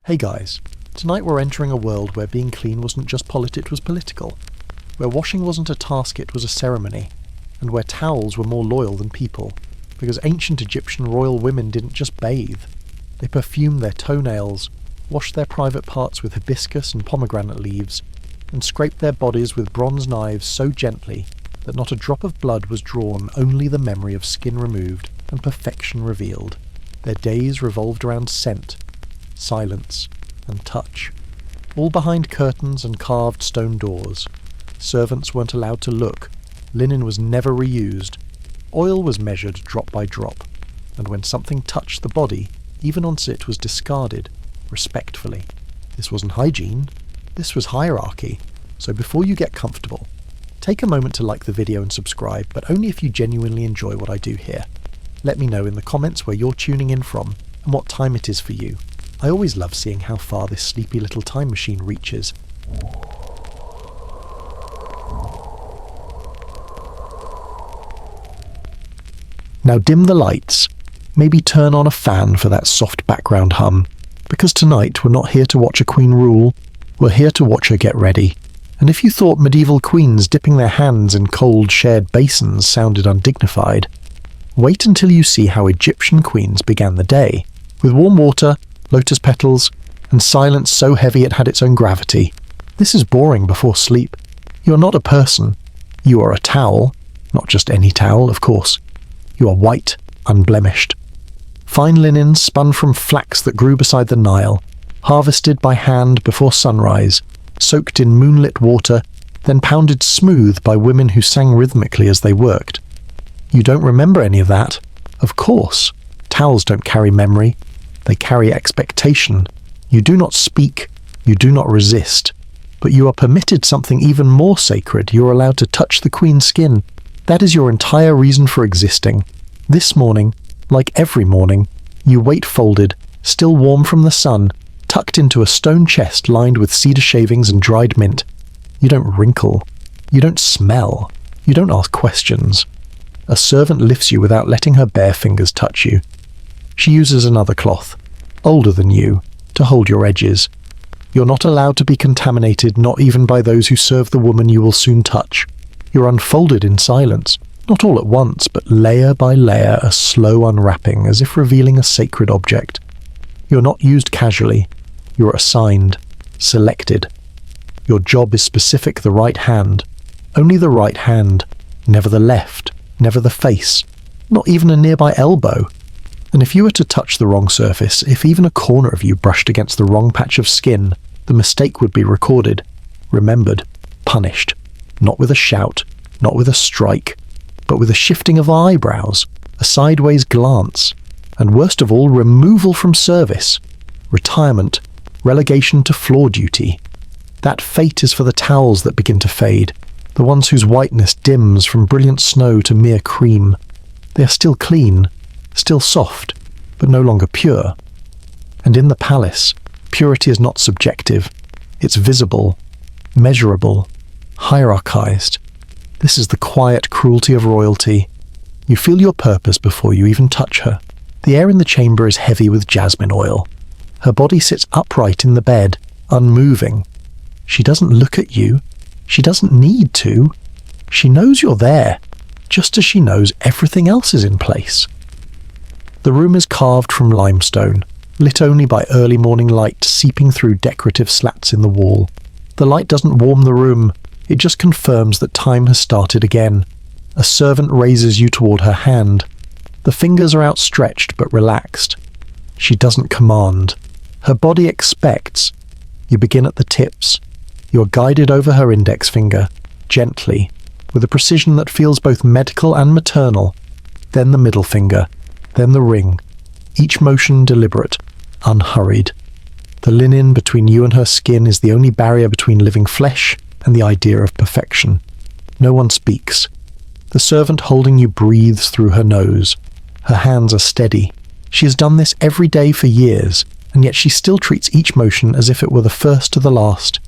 Hey guys, tonight we're entering a world where being clean wasn't just it was political, where washing wasn't a task, it was a ceremony, and where towels were more loyal than people, because ancient Egyptian royal women didn't just bathe, they perfumed their toenails, washed their private parts with hibiscus and pomegranate leaves, and scraped their bodies with bronze knives so gently that not a drop of blood was drawn, only the memory of skin removed and perfection revealed. Their days revolved around scent, silence, and touch, all behind curtains and carved stone doors. Servants weren't allowed to look, linen was never reused, oil was measured drop by drop, and when something touched the body, even once it was discarded, respectfully. This wasn't hygiene, this was hierarchy, so before you get comfortable, take a moment to like the video and subscribe, but only if you genuinely enjoy what I do here. Let me know in the comments where you're tuning in from and what time it is for you. I always love seeing how far this sleepy little time machine reaches. Now dim the lights, maybe turn on a fan for that soft background hum, because tonight we're not here to watch a queen rule, we're here to watch her get ready. And if you thought medieval queens dipping their hands in cold shared basins sounded undignified, wait until you see how Egyptian queens began the day, with warm water, lotus petals, and silence so heavy it had its own gravity. This is boring before sleep. You're not a person. You are a towel. Not just any towel, of course. You are white, unblemished. Fine linen spun from flax that grew beside the Nile, harvested by hand before sunrise, soaked in moonlit water, then pounded smooth by women who sang rhythmically as they worked. You don't remember any of that? Of course. Towels don't carry memory. They carry expectation. You do not speak, you do not resist, but you are permitted something even more sacred. You are allowed to touch the queen's skin. That is your entire reason for existing. This morning, like every morning, you wait folded, still warm from the sun, tucked into a stone chest lined with cedar shavings and dried mint. You don't wrinkle. You don't smell. You don't ask questions. A servant lifts you without letting her bare fingers touch you. She uses another cloth, older than you, to hold your edges. You're not allowed to be contaminated, not even by those who serve the woman you will soon touch. You're unfolded in silence, not all at once, but layer by layer, a slow unwrapping, as if revealing a sacred object. You're not used casually. You're assigned, selected. Your job is specific, the right hand. Only the right hand, never the left, never the face, not even a nearby elbow. And if you were to touch the wrong surface, if even a corner of you brushed against the wrong patch of skin, the mistake would be recorded, remembered, punished. Not with a shout, not with a strike, but with a shifting of eyebrows, a sideways glance, and worst of all, removal from service, retirement, relegation to floor duty. That fate is for the towels that begin to fade, the ones whose whiteness dims from brilliant snow to mere cream. They are still clean, still soft, but no longer pure. And in the palace, purity is not subjective. It's visible, measurable, hierarchized. This is the quiet cruelty of royalty. You feel your purpose before you even touch her. The air in the chamber is heavy with jasmine oil. Her body sits upright in the bed, unmoving. She doesn't look at you. She doesn't need to. She knows you're there, just as she knows everything else is in place. The room is carved from limestone, lit only by early morning light seeping through decorative slats in the wall. The light doesn't warm the room, it just confirms that time has started again. A servant raises you toward her hand. The fingers are outstretched but relaxed. She doesn't command. Her body expects. You begin at the tips. You are guided over her index finger, gently, with a precision that feels both medical and maternal. Then the middle finger. Then the ring, each motion deliberate, unhurried. The linen between you and her skin is the only barrier between living flesh and the idea of perfection. No one speaks. The servant holding you breathes through her nose. Her hands are steady. She has done this every day for years, and yet she still treats each motion as if it were the first to the last.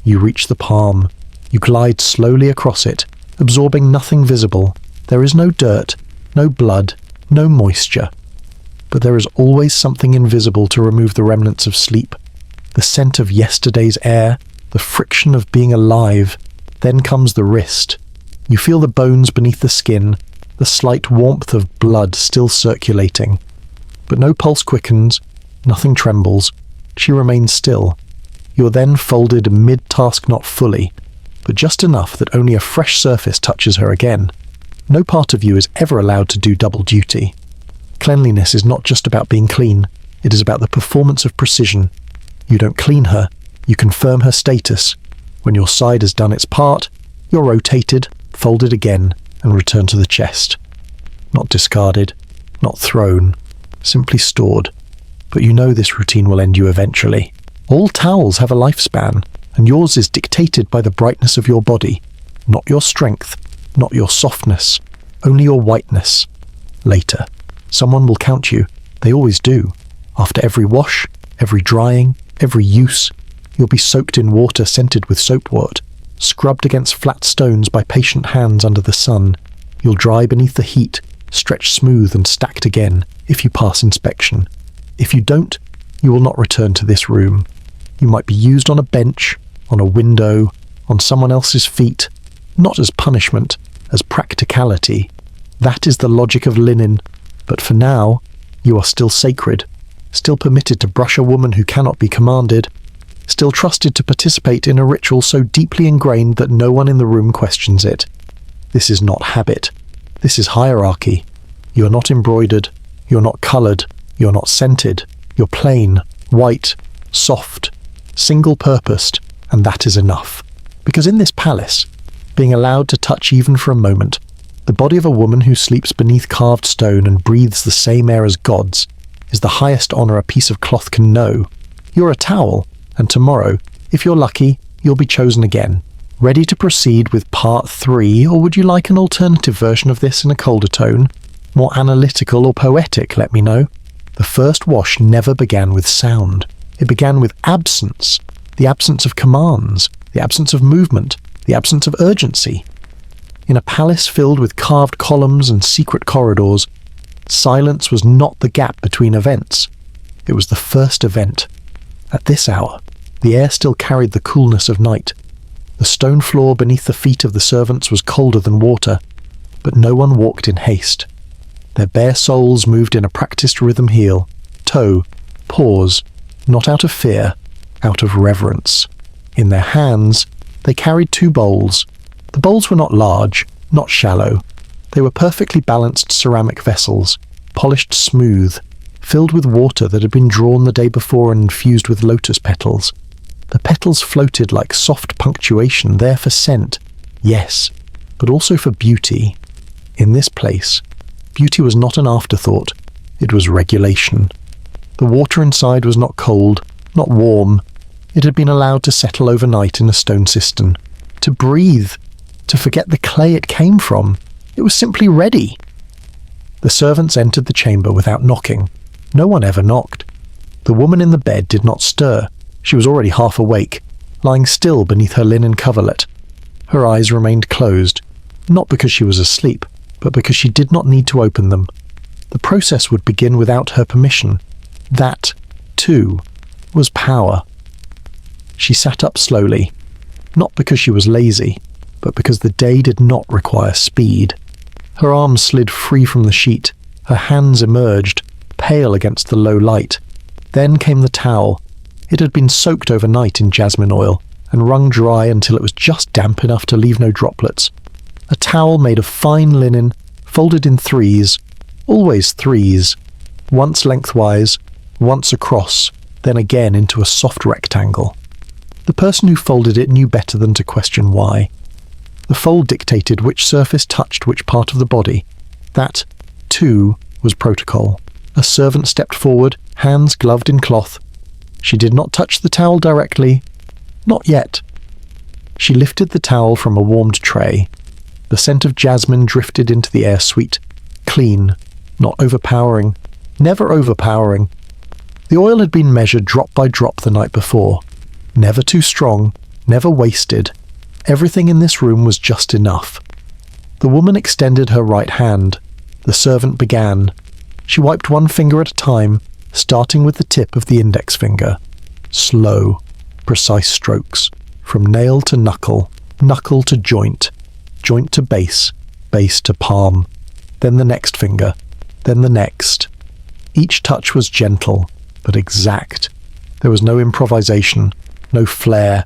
You reach the palm. You glide slowly across it, absorbing nothing visible. There is no dirt, no blood, no moisture. But there is always something invisible to remove the remnants of sleep, the scent of yesterday's air, the friction of being alive. Then comes the wrist. You feel the bones beneath the skin, the slight warmth of blood still circulating. But no pulse quickens, nothing trembles. She remains still. You're then folded mid-task, not fully, but just enough that only a fresh surface touches her again. No part of you is ever allowed to do double duty. Cleanliness is not just about being clean, it is about the performance of precision. You don't clean her, you confirm her status. When your side has done its part, you're rotated, folded again, and returned to the chest. Not discarded, not thrown, simply stored. But you know this routine will end you eventually. All towels have a lifespan, and yours is dictated by the brightness of your body, not your strength, not your softness, only your whiteness. Later, someone will count you. They always do. After every wash, every drying, every use, you'll be soaked in water scented with soapwort, scrubbed against flat stones by patient hands under the sun. You'll dry beneath the heat, stretched smooth and stacked again, if you pass inspection. If you don't, you will not return to this room. You might be used on a bench, on a window, on someone else's feet, not as punishment, as practicality. That is the logic of linen. But for now, you are still sacred, still permitted to brush a woman who cannot be commanded, still trusted to participate in a ritual so deeply ingrained that no one in the room questions it. This is not habit. This is hierarchy. You are not embroidered. You're not coloured. You're not scented. You're plain, white, soft, single-purposed, and that is enough. Because in this palace, being allowed to touch even for a moment, the body of a woman who sleeps beneath carved stone and breathes the same air as gods is the highest honour a piece of cloth can know. You're a towel, and tomorrow, if you're lucky, you'll be chosen again. Ready to proceed with part 3, or would you like an alternative version of this in a colder tone? More analytical or poetic, let me know. The first wash never began with sound. It began with absence. The absence of commands, the absence of movement, the absence of urgency. In a palace filled with carved columns and secret corridors, silence was not the gap between events. It was the first event. At this hour, the air still carried the coolness of night. The stone floor beneath the feet of the servants was colder than water, but no one walked in haste. Their bare soles moved in a practiced rhythm heel, toe, pause, not out of fear, out of reverence. In their hands, they carried 2 bowls. The bowls were not large, not shallow. They were perfectly balanced ceramic vessels, polished smooth, filled with water that had been drawn the day before and infused with lotus petals. The petals floated like soft punctuation, there for scent, yes, but also for beauty. In this place, beauty was not an afterthought, it was regulation. The water inside was not cold, not warm. It had been allowed to settle overnight in a stone cistern, to breathe, to forget the clay it came from. It was simply ready. The servants entered the chamber without knocking. No one ever knocked. The woman in the bed did not stir. She was already half awake, lying still beneath her linen coverlet. Her eyes remained closed, not because she was asleep, but because she did not need to open them. The process would begin without her permission. That, too, was power. She sat up slowly, not because she was lazy, but because the day did not require speed. Her arms slid free from the sheet, her hands emerged, pale against the low light. Then came the towel. It had been soaked overnight in jasmine oil and wrung dry until it was just damp enough to leave no droplets. A towel made of fine linen, folded in 3s, always 3s, once lengthwise, once across, then again into a soft rectangle. The person who folded it knew better than to question why. The fold dictated which surface touched which part of the body. That, too, was protocol. A servant stepped forward, hands gloved in cloth. She did not touch the towel directly. Not yet. She lifted the towel from a warmed tray. The scent of jasmine drifted into the air, sweet, clean, not overpowering, never overpowering. The oil had been measured drop by drop the night before. Never too strong, never wasted. Everything in this room was just enough. The woman extended her right hand. The servant began. She wiped one finger at a time, starting with the tip of the index finger. Slow, precise strokes, from nail to knuckle, knuckle to joint, joint to base, base to palm, then the next finger, then the next. Each touch was gentle, but exact. There was no improvisation, no flair.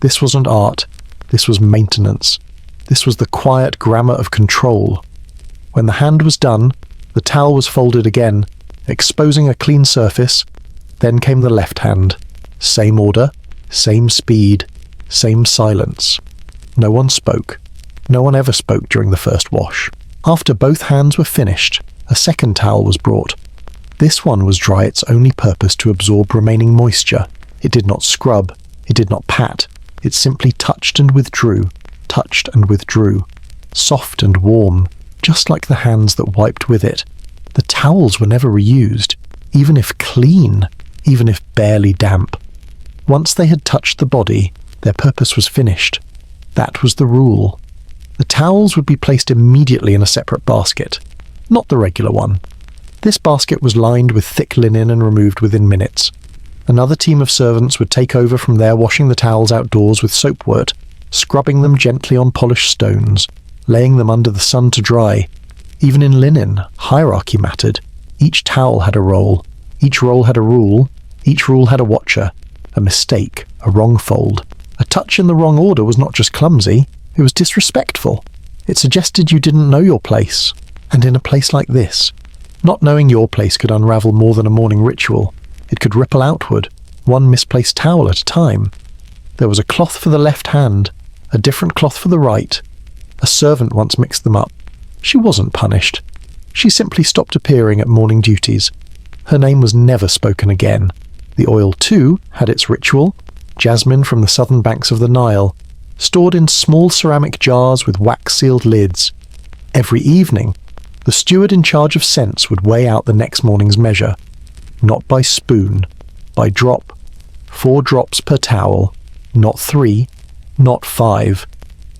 This wasn't art, this was maintenance. This was the quiet grammar of control. When the hand was done, the towel was folded again, exposing a clean surface. Then came the left hand. Same order, same speed, same silence. No one spoke. No one ever spoke during the first wash. After both hands were finished, a second towel was brought. This one was dry, its only purpose to absorb remaining moisture. It did not scrub. It did not pat. It simply touched and withdrew, touched and withdrew. Soft and warm, just like the hands that wiped with it. The towels were never reused, even if clean, even if barely damp. Once they had touched the body, their purpose was finished. That was the rule. The towels would be placed immediately in a separate basket, not the regular one. This basket was lined with thick linen and removed within minutes. Another team of servants would take over from there, washing the towels outdoors with soapwort, scrubbing them gently on polished stones, laying them under the sun to dry. Even in linen, hierarchy mattered. Each towel had a role. Each role had a rule. Each rule had a watcher. A mistake, a wrong fold. A touch in the wrong order was not just clumsy, it was disrespectful. It suggested you didn't know your place. And in a place like this, not knowing your place could unravel more than a morning ritual. It could ripple outward, one misplaced towel at a time. There was a cloth for the left hand, a different cloth for the right. A servant once mixed them up. She wasn't punished. She simply stopped appearing at morning duties. Her name was never spoken again. The oil, too, had its ritual. Jasmine from the southern banks of the Nile, stored in small ceramic jars with wax-sealed lids. Every evening, the steward in charge of scents would weigh out the next morning's measure. Not by spoon, by drop. 4 drops per towel, not 3, not 5.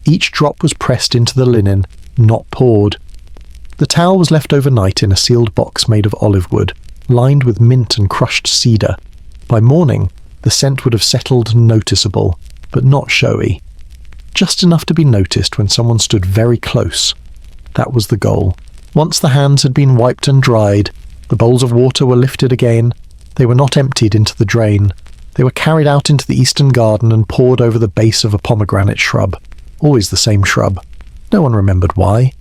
Each drop was pressed into the linen, not poured. The towel was left overnight in a sealed box made of olive wood, lined with mint and crushed cedar. By morning, the scent would have settled noticeable, but not showy. Just enough to be noticed when someone stood very close. That was the goal. Once the hands had been wiped and dried, the bowls of water were lifted again. They were not emptied into the drain. They were carried out into the eastern garden and poured over the base of a pomegranate shrub. Always the same shrub. No one remembered why.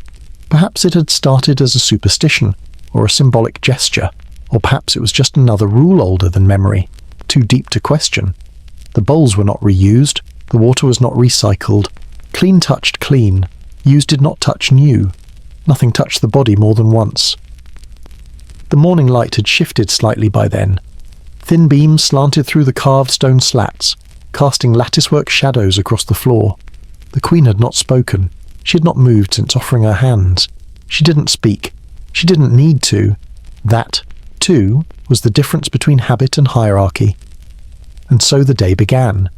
Perhaps it had started as a superstition, or a symbolic gesture, or perhaps it was just another rule older than memory, too deep to question. The bowls were not reused, the water was not recycled. Clean touched clean, used did not touch new. Nothing touched the body more than once. The morning light had shifted slightly by then. Thin beams slanted through the carved stone slats, casting latticework shadows across the floor. The queen had not spoken. She had not moved since offering her hands. She didn't speak. She didn't need to. That, too, was the difference between habit and hierarchy. And so the day began.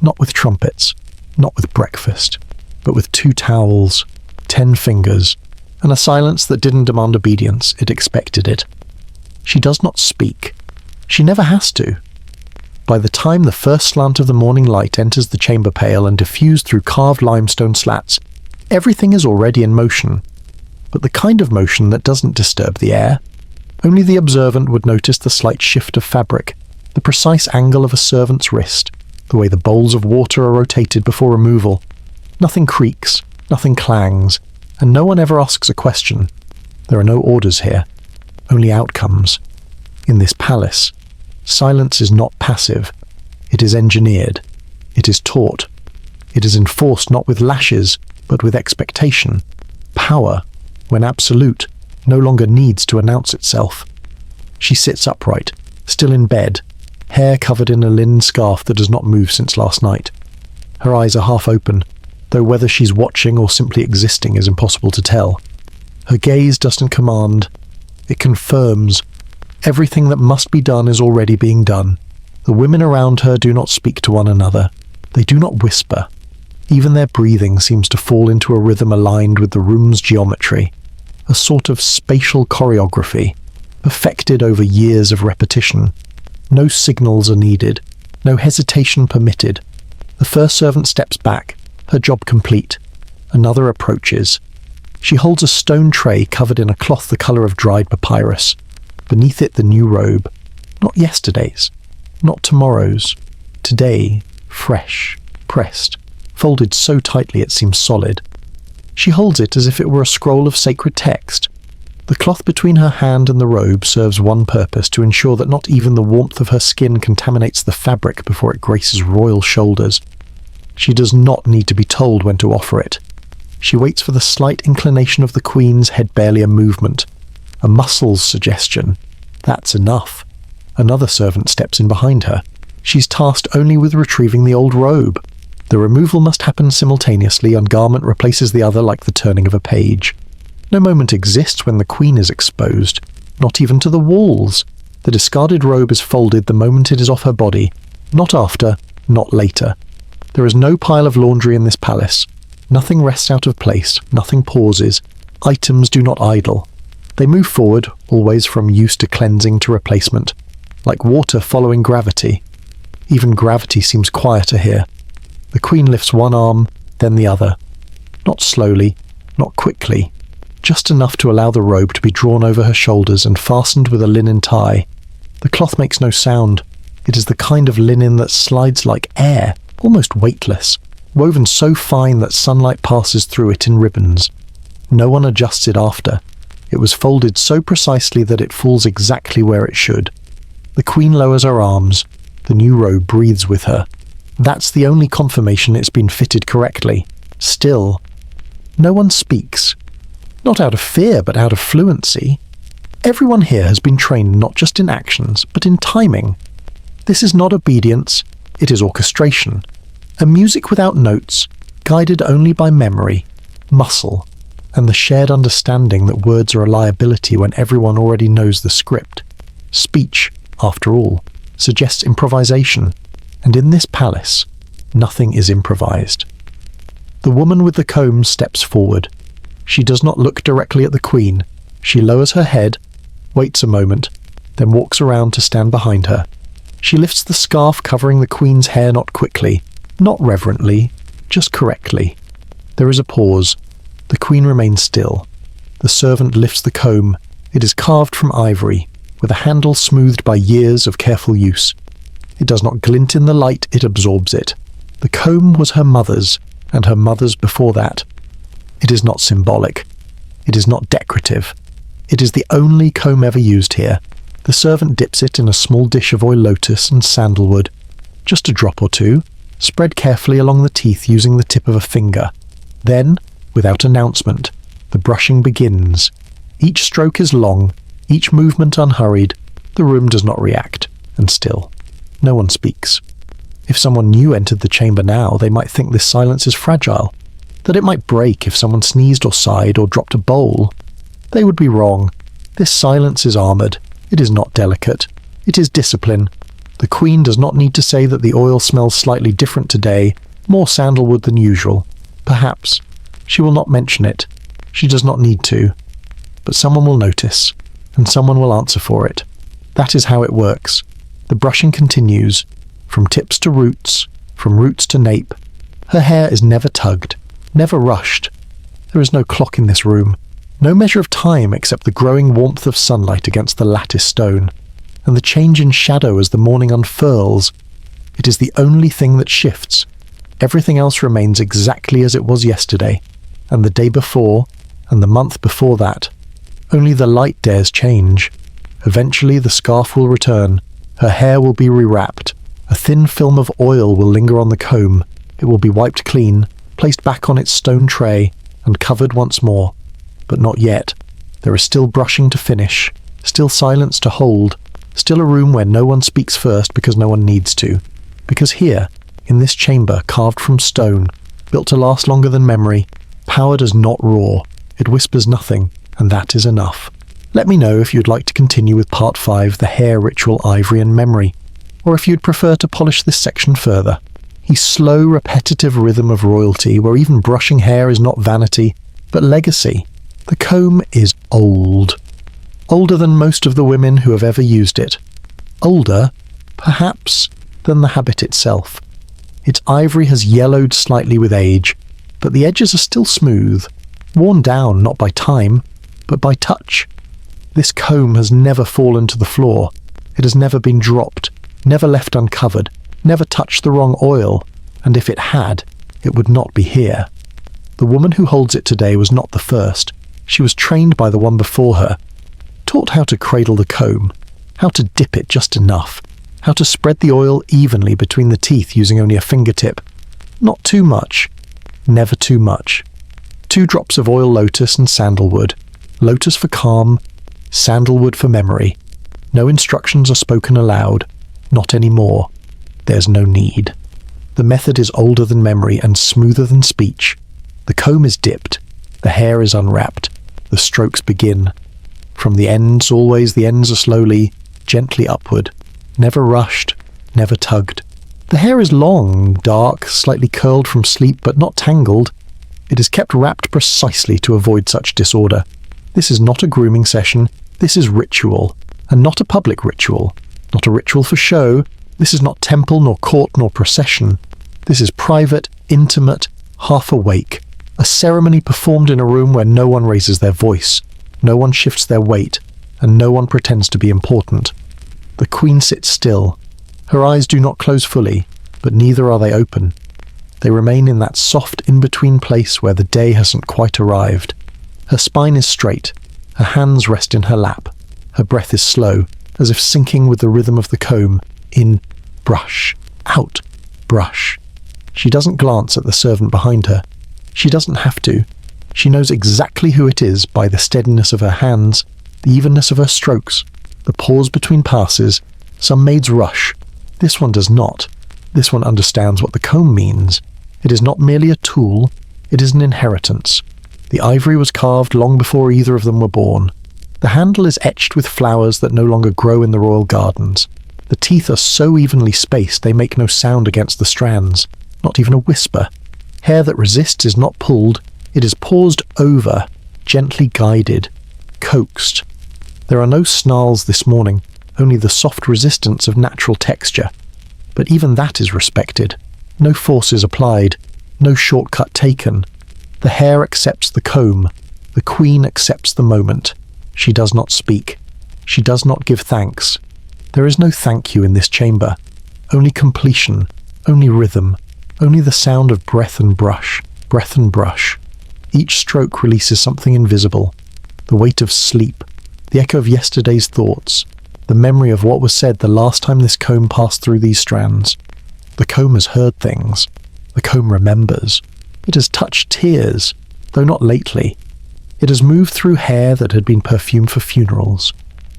Not with trumpets, not with breakfast, but with 2 towels, 10 fingers, and a silence that didn't demand obedience, it expected it. She does not speak. She never has to. By the time the first slant of the morning light enters the chamber pale and diffused through carved limestone slats, everything is already in motion, but the kind of motion that doesn't disturb the air. Only the observant would notice the slight shift of fabric, the precise angle of a servant's wrist, the way the bowls of water are rotated before removal. Nothing creaks, nothing clangs, and no one ever asks a question. There are no orders here, only outcomes. In this palace, silence is not passive. It is engineered. It is taught. It is enforced not with lashes, but with expectation. Power, when absolute, no longer needs to announce itself. She sits upright, still in bed, hair covered in a linen scarf that does not move since last night. Her eyes are half open, though whether she's watching or simply existing is impossible to tell. Her gaze doesn't command. It confirms. Everything that must be done is already being done. The women around her do not speak to one another. They do not whisper. Even their breathing seems to fall into a rhythm aligned with the room's geometry, a sort of spatial choreography, perfected over years of repetition. No signals are needed. No hesitation permitted. The first servant steps back, her job complete. Another approaches. She holds a stone tray covered in a cloth the colour of dried papyrus. Beneath it the new robe. Not yesterday's, not tomorrow's. Today, fresh, pressed, folded so tightly it seems solid. She holds it as if it were a scroll of sacred text. The cloth between her hand and the robe serves one purpose, to ensure that not even the warmth of her skin contaminates the fabric before it graces royal shoulders. She does not need to be told when to offer it. She waits for the slight inclination of the queen's head, barely a movement. A muscle's suggestion. That's enough. Another servant steps in behind her. She's tasked only with retrieving the old robe. The removal must happen simultaneously, and garment replaces the other like the turning of a page. No moment exists when the queen is exposed, not even to the walls. The discarded robe is folded the moment it is off her body, not after, not later. There is no pile of laundry in this palace. Nothing rests out of place, nothing pauses. Items do not idle. They move forward, always from use to cleansing to replacement, like water following gravity. Even gravity seems quieter here. The queen lifts one arm, then the other. Not slowly, not quickly. Just enough to allow the robe to be drawn over her shoulders and fastened with a linen tie. The cloth makes no sound. It is the kind of linen that slides like air, almost weightless, woven so fine that sunlight passes through it in ribbons. No one adjusts it after. It was folded so precisely that it falls exactly where it should. The queen lowers her arms. The new robe breathes with her. That's the only confirmation it's been fitted correctly. Still, no one speaks. Not out of fear, but out of fluency. Everyone here has been trained not just in actions, but in timing. This is not obedience, it is orchestration. A music without notes, guided only by memory, muscle, and the shared understanding that words are a liability when everyone already knows the script. Speech, after all, suggests improvisation, and in this palace, nothing is improvised. The woman with the comb steps forward. She does not look directly at the queen. She lowers her head, waits a moment, then walks around to stand behind her. She lifts the scarf covering the queen's hair, not quickly, not reverently, just correctly. There is a pause. The queen remains still. The servant lifts the comb. It is carved from ivory, with a handle smoothed by years of careful use. It does not glint in the light, it absorbs it. The comb was her mother's, and her mother's before that. It is not symbolic. It is not decorative. It is the only comb ever used here. The servant dips it in a small dish of oil lotus and sandalwood. Just a drop or two, spread carefully along the teeth using the tip of a finger. Then, without announcement, the brushing begins. Each stroke is long, each movement unhurried. The room does not react, and still, no one speaks. If someone new entered the chamber now, they might think this silence is fragile, that it might break if someone sneezed or sighed or dropped a bowl. They would be wrong. This silence is armoured. It is not delicate. It is discipline. The queen does not need to say that the oil smells slightly different today, more sandalwood than usual. Perhaps. She will not mention it. She does not need to. But someone will notice, and someone will answer for it. That is how it works. The brushing continues, from tips to roots, from roots to nape. Her hair is never tugged, never rushed. There is no clock in this room, no measure of time except the growing warmth of sunlight against the lattice stone, and the change in shadow as the morning unfurls. It is the only thing that shifts. Everything else remains exactly as it was yesterday, and the day before, and the month before that. Only the light dares change. Eventually the scarf will return. Her hair will be rewrapped. A thin film of oil will linger on the comb. It will be wiped clean, placed back on its stone tray, and covered once more. But not yet. There is still brushing to finish, still silence to hold, still a room where no one speaks first because no one needs to. Because here, in this chamber carved from stone, built to last longer than memory, power does not roar. It whispers nothing, and that is enough. Let me know if you'd like to continue with Part 5, the hair ritual, ivory and memory, or if you'd prefer to polish this section further. The slow, repetitive rhythm of royalty, where even brushing hair is not vanity, but legacy. The comb is old. Older than most of the women who have ever used it. Older, perhaps, than the habit itself. Its ivory has yellowed slightly with age, but the edges are still smooth, worn down not by time, but by touch. This comb has never fallen to the floor. It has never been dropped, never left uncovered, never touched the wrong oil, and if it had, it would not be here. The woman who holds it today was not the first. She was trained by the one before her, taught how to cradle the comb, how to dip it just enough, how to spread the oil evenly between the teeth using only a fingertip. Not too much, never too much. 2 drops of oil lotus and sandalwood. Lotus for calm, sandalwood for memory. No instructions are spoken aloud. Not anymore. There's no need. The method is older than memory and smoother than speech. The comb is dipped. The hair is unwrapped. The strokes begin. From the ends, always the ends are slowly, gently upward. Never rushed, never tugged. The hair is long, dark, slightly curled from sleep but not tangled. It is kept wrapped precisely to avoid such disorder. This is not a grooming session. This is ritual, and not a public ritual. Not a ritual for show. This is not temple, nor court, nor procession. This is private, intimate, half awake. A ceremony performed in a room where no one raises their voice, no one shifts their weight, and no one pretends to be important. The queen sits still. Her eyes do not close fully, but neither are they open. They remain in that soft in-between place where the day hasn't quite arrived. Her spine is straight. Her hands rest in her lap. Her breath is slow, as if syncing with the rhythm of the comb. In, brush, out, brush. She doesn't glance at the servant behind her. She doesn't have to. She knows exactly who it is by the steadiness of her hands, the evenness of her strokes, the pause between passes. Some maids rush. This one does not. This one understands what the comb means. It is not merely a tool, it is an inheritance. The ivory was carved long before either of them were born. The handle is etched with flowers that no longer grow in the royal gardens. The teeth are so evenly spaced they make no sound against the strands, not even a whisper. Hair that resists is not pulled, it is paused over, gently guided, coaxed. There are no snarls this morning, only the soft resistance of natural texture. But even that is respected. No force is applied, no shortcut taken. The hair accepts the comb. The queen accepts the moment. She does not speak. She does not give thanks. There is no thank you in this chamber. Only completion, only rhythm, only the sound of breath and brush, breath and brush. Each stroke releases something invisible. The weight of sleep, the echo of yesterday's thoughts, the memory of what was said the last time this comb passed through these strands. The comb has heard things. The comb remembers. It has touched tears, though not lately. It has moved through hair that had been perfumed for funerals.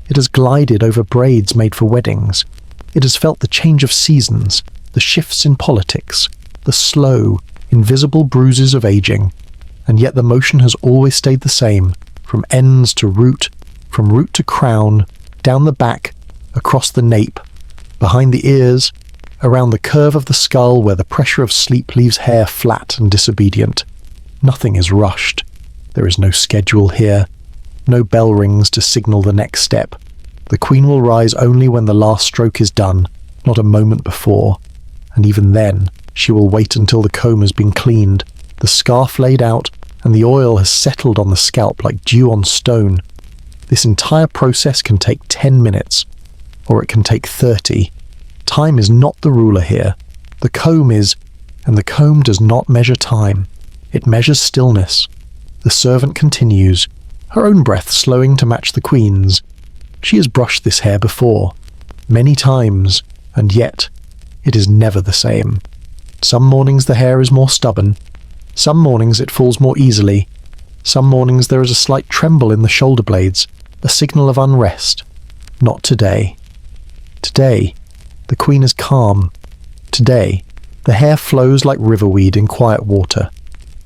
It has glided over braids made for weddings. It has felt the change of seasons, the shifts in politics, the slow, invisible bruises of aging. And yet the motion has always stayed the same, from ends to root, from root to crown, down the back, across the nape, behind the ears, around the curve of the skull where the pressure of sleep leaves hair flat and disobedient. Nothing is rushed. There is no schedule here. No bell rings to signal the next step. The queen will rise only when the last stroke is done, not a moment before. And even then, she will wait until the comb has been cleaned, the scarf laid out, and the oil has settled on the scalp like dew on stone. This entire process can take 10 minutes, or it can take 30. Time is not the ruler here. The comb is, and the comb does not measure time. It measures stillness. The servant continues, her own breath slowing to match the queen's. She has brushed this hair before, many times, and yet it is never the same. Some mornings the hair is more stubborn. Some mornings it falls more easily. Some mornings there is a slight tremble in the shoulder blades, a signal of unrest. Not today. Today, the queen is calm. Today, the hair flows like riverweed in quiet water.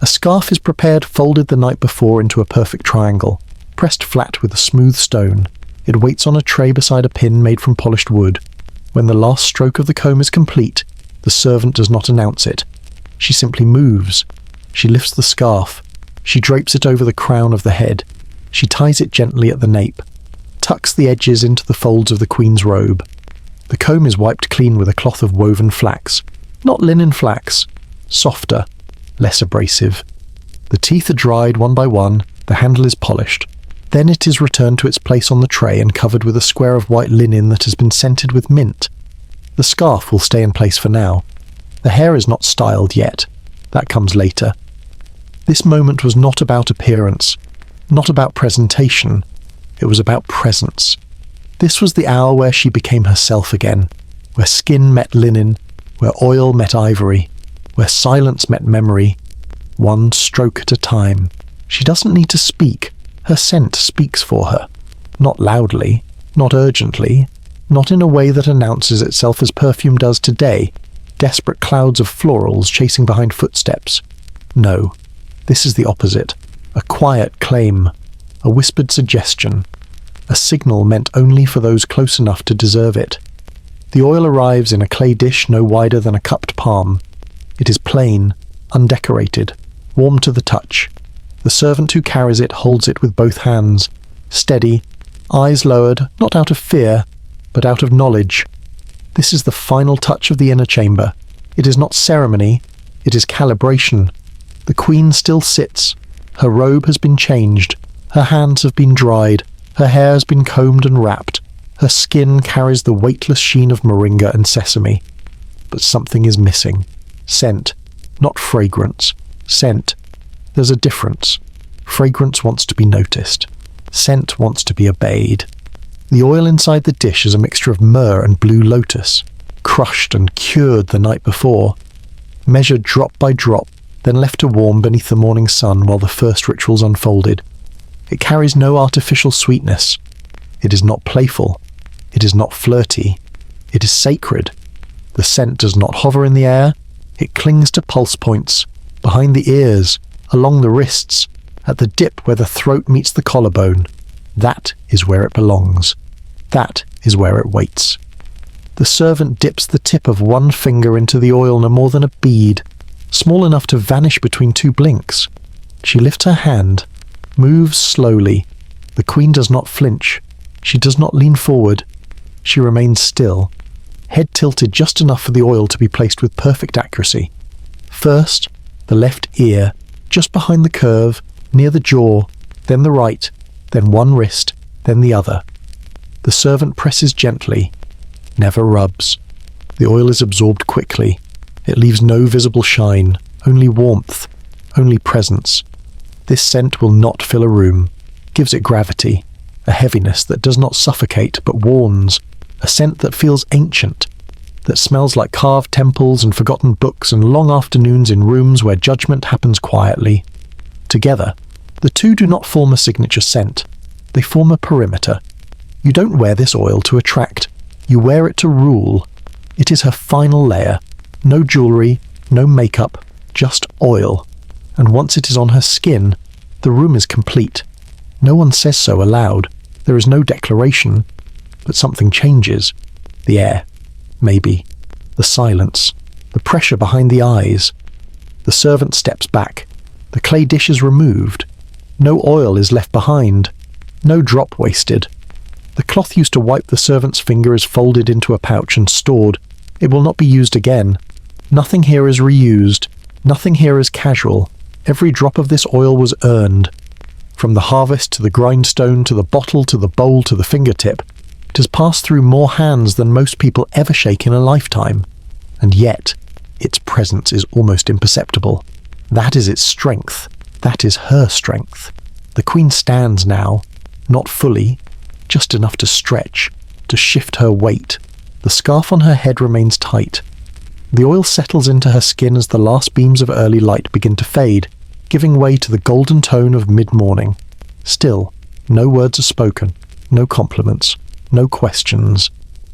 A scarf is prepared folded the night before into a perfect triangle, pressed flat with a smooth stone. It waits on a tray beside a pin made from polished wood. When the last stroke of the comb is complete, the servant does not announce it. She simply moves. She lifts the scarf. She drapes it over the crown of the head. She ties it gently at the nape, tucks the edges into the folds of the queen's robe. The comb is wiped clean with a cloth of woven flax. Not linen flax. Softer, less abrasive. The teeth are dried one by one, the handle is polished. Then it is returned to its place on the tray and covered with a square of white linen that has been scented with mint. The scarf will stay in place for now. The hair is not styled yet. That comes later. This moment was not about appearance, not about presentation. It was about presence. This was the hour where she became herself again, where skin met linen, where oil met ivory, where silence met memory, one stroke at a time. She doesn't need to speak. Her scent speaks for her. Not loudly, not urgently, not in a way that announces itself as perfume does today, desperate clouds of florals chasing behind footsteps. No, this is the opposite. A quiet claim, a whispered suggestion, a signal meant only for those close enough to deserve it. The oil arrives in a clay dish no wider than a cupped palm. It is plain, undecorated, warm to the touch. The servant who carries it holds it with both hands, steady, eyes lowered, not out of fear, but out of knowledge. This is the final touch of the inner chamber. It is not ceremony, it is calibration. The queen still sits. Her robe has been changed. Her hands have been dried. Her hair has been combed and wrapped. Her skin carries the weightless sheen of moringa and sesame. But something is missing. Scent, not fragrance. Scent. There's a difference. Fragrance wants to be noticed. Scent wants to be obeyed. The oil inside the dish is a mixture of myrrh and blue lotus, crushed and cured the night before, measured drop by drop, then left to warm beneath the morning sun while the first rituals unfolded. It carries no artificial sweetness. It is not playful. It is not flirty. It is sacred. The scent does not hover in the air. It clings to pulse points, behind the ears, along the wrists, at the dip where the throat meets the collarbone. That is where it belongs. That is where it waits. The servant dips the tip of one finger into the oil no more than a bead, small enough to vanish between two blinks. She lifts her hand, moves slowly. The queen does not flinch. She does not lean forward. She remains still, head tilted just enough for the oil to be placed with perfect accuracy. First, the left ear, just behind the curve, near the jaw, then the right, then one wrist, then the other. The servant presses gently, never rubs. The oil is absorbed quickly. It leaves no visible shine, only warmth, only presence. This scent will not fill a room, gives it gravity, a heaviness that does not suffocate but warns, a scent that feels ancient, that smells like carved temples and forgotten books and long afternoons in rooms where judgment happens quietly. Together, the two do not form a signature scent. They form a perimeter. You don't wear this oil to attract. You wear it to rule. It is her final layer. No jewelry, no makeup, just oil. And once it is on her skin, the room is complete. No one says so aloud. There is no declaration. But something changes. The air. Maybe. The silence. The pressure behind the eyes. The servant steps back. The clay dish is removed. No oil is left behind. No drop wasted. The cloth used to wipe the servant's finger is folded into a pouch and stored. It will not be used again. Nothing here is reused. Nothing here is casual. Every drop of this oil was earned. From the harvest to the grindstone to the bottle to the bowl to the fingertip, it has passed through more hands than most people ever shake in a lifetime. And yet, its presence is almost imperceptible. That is its strength. That is her strength. The queen stands now, not fully, just enough to stretch, to shift her weight. The scarf on her head remains tight. The oil settles into her skin as the last beams of early light begin to fade, giving way to the golden tone of mid-morning. Still, no words are spoken, no compliments, no questions.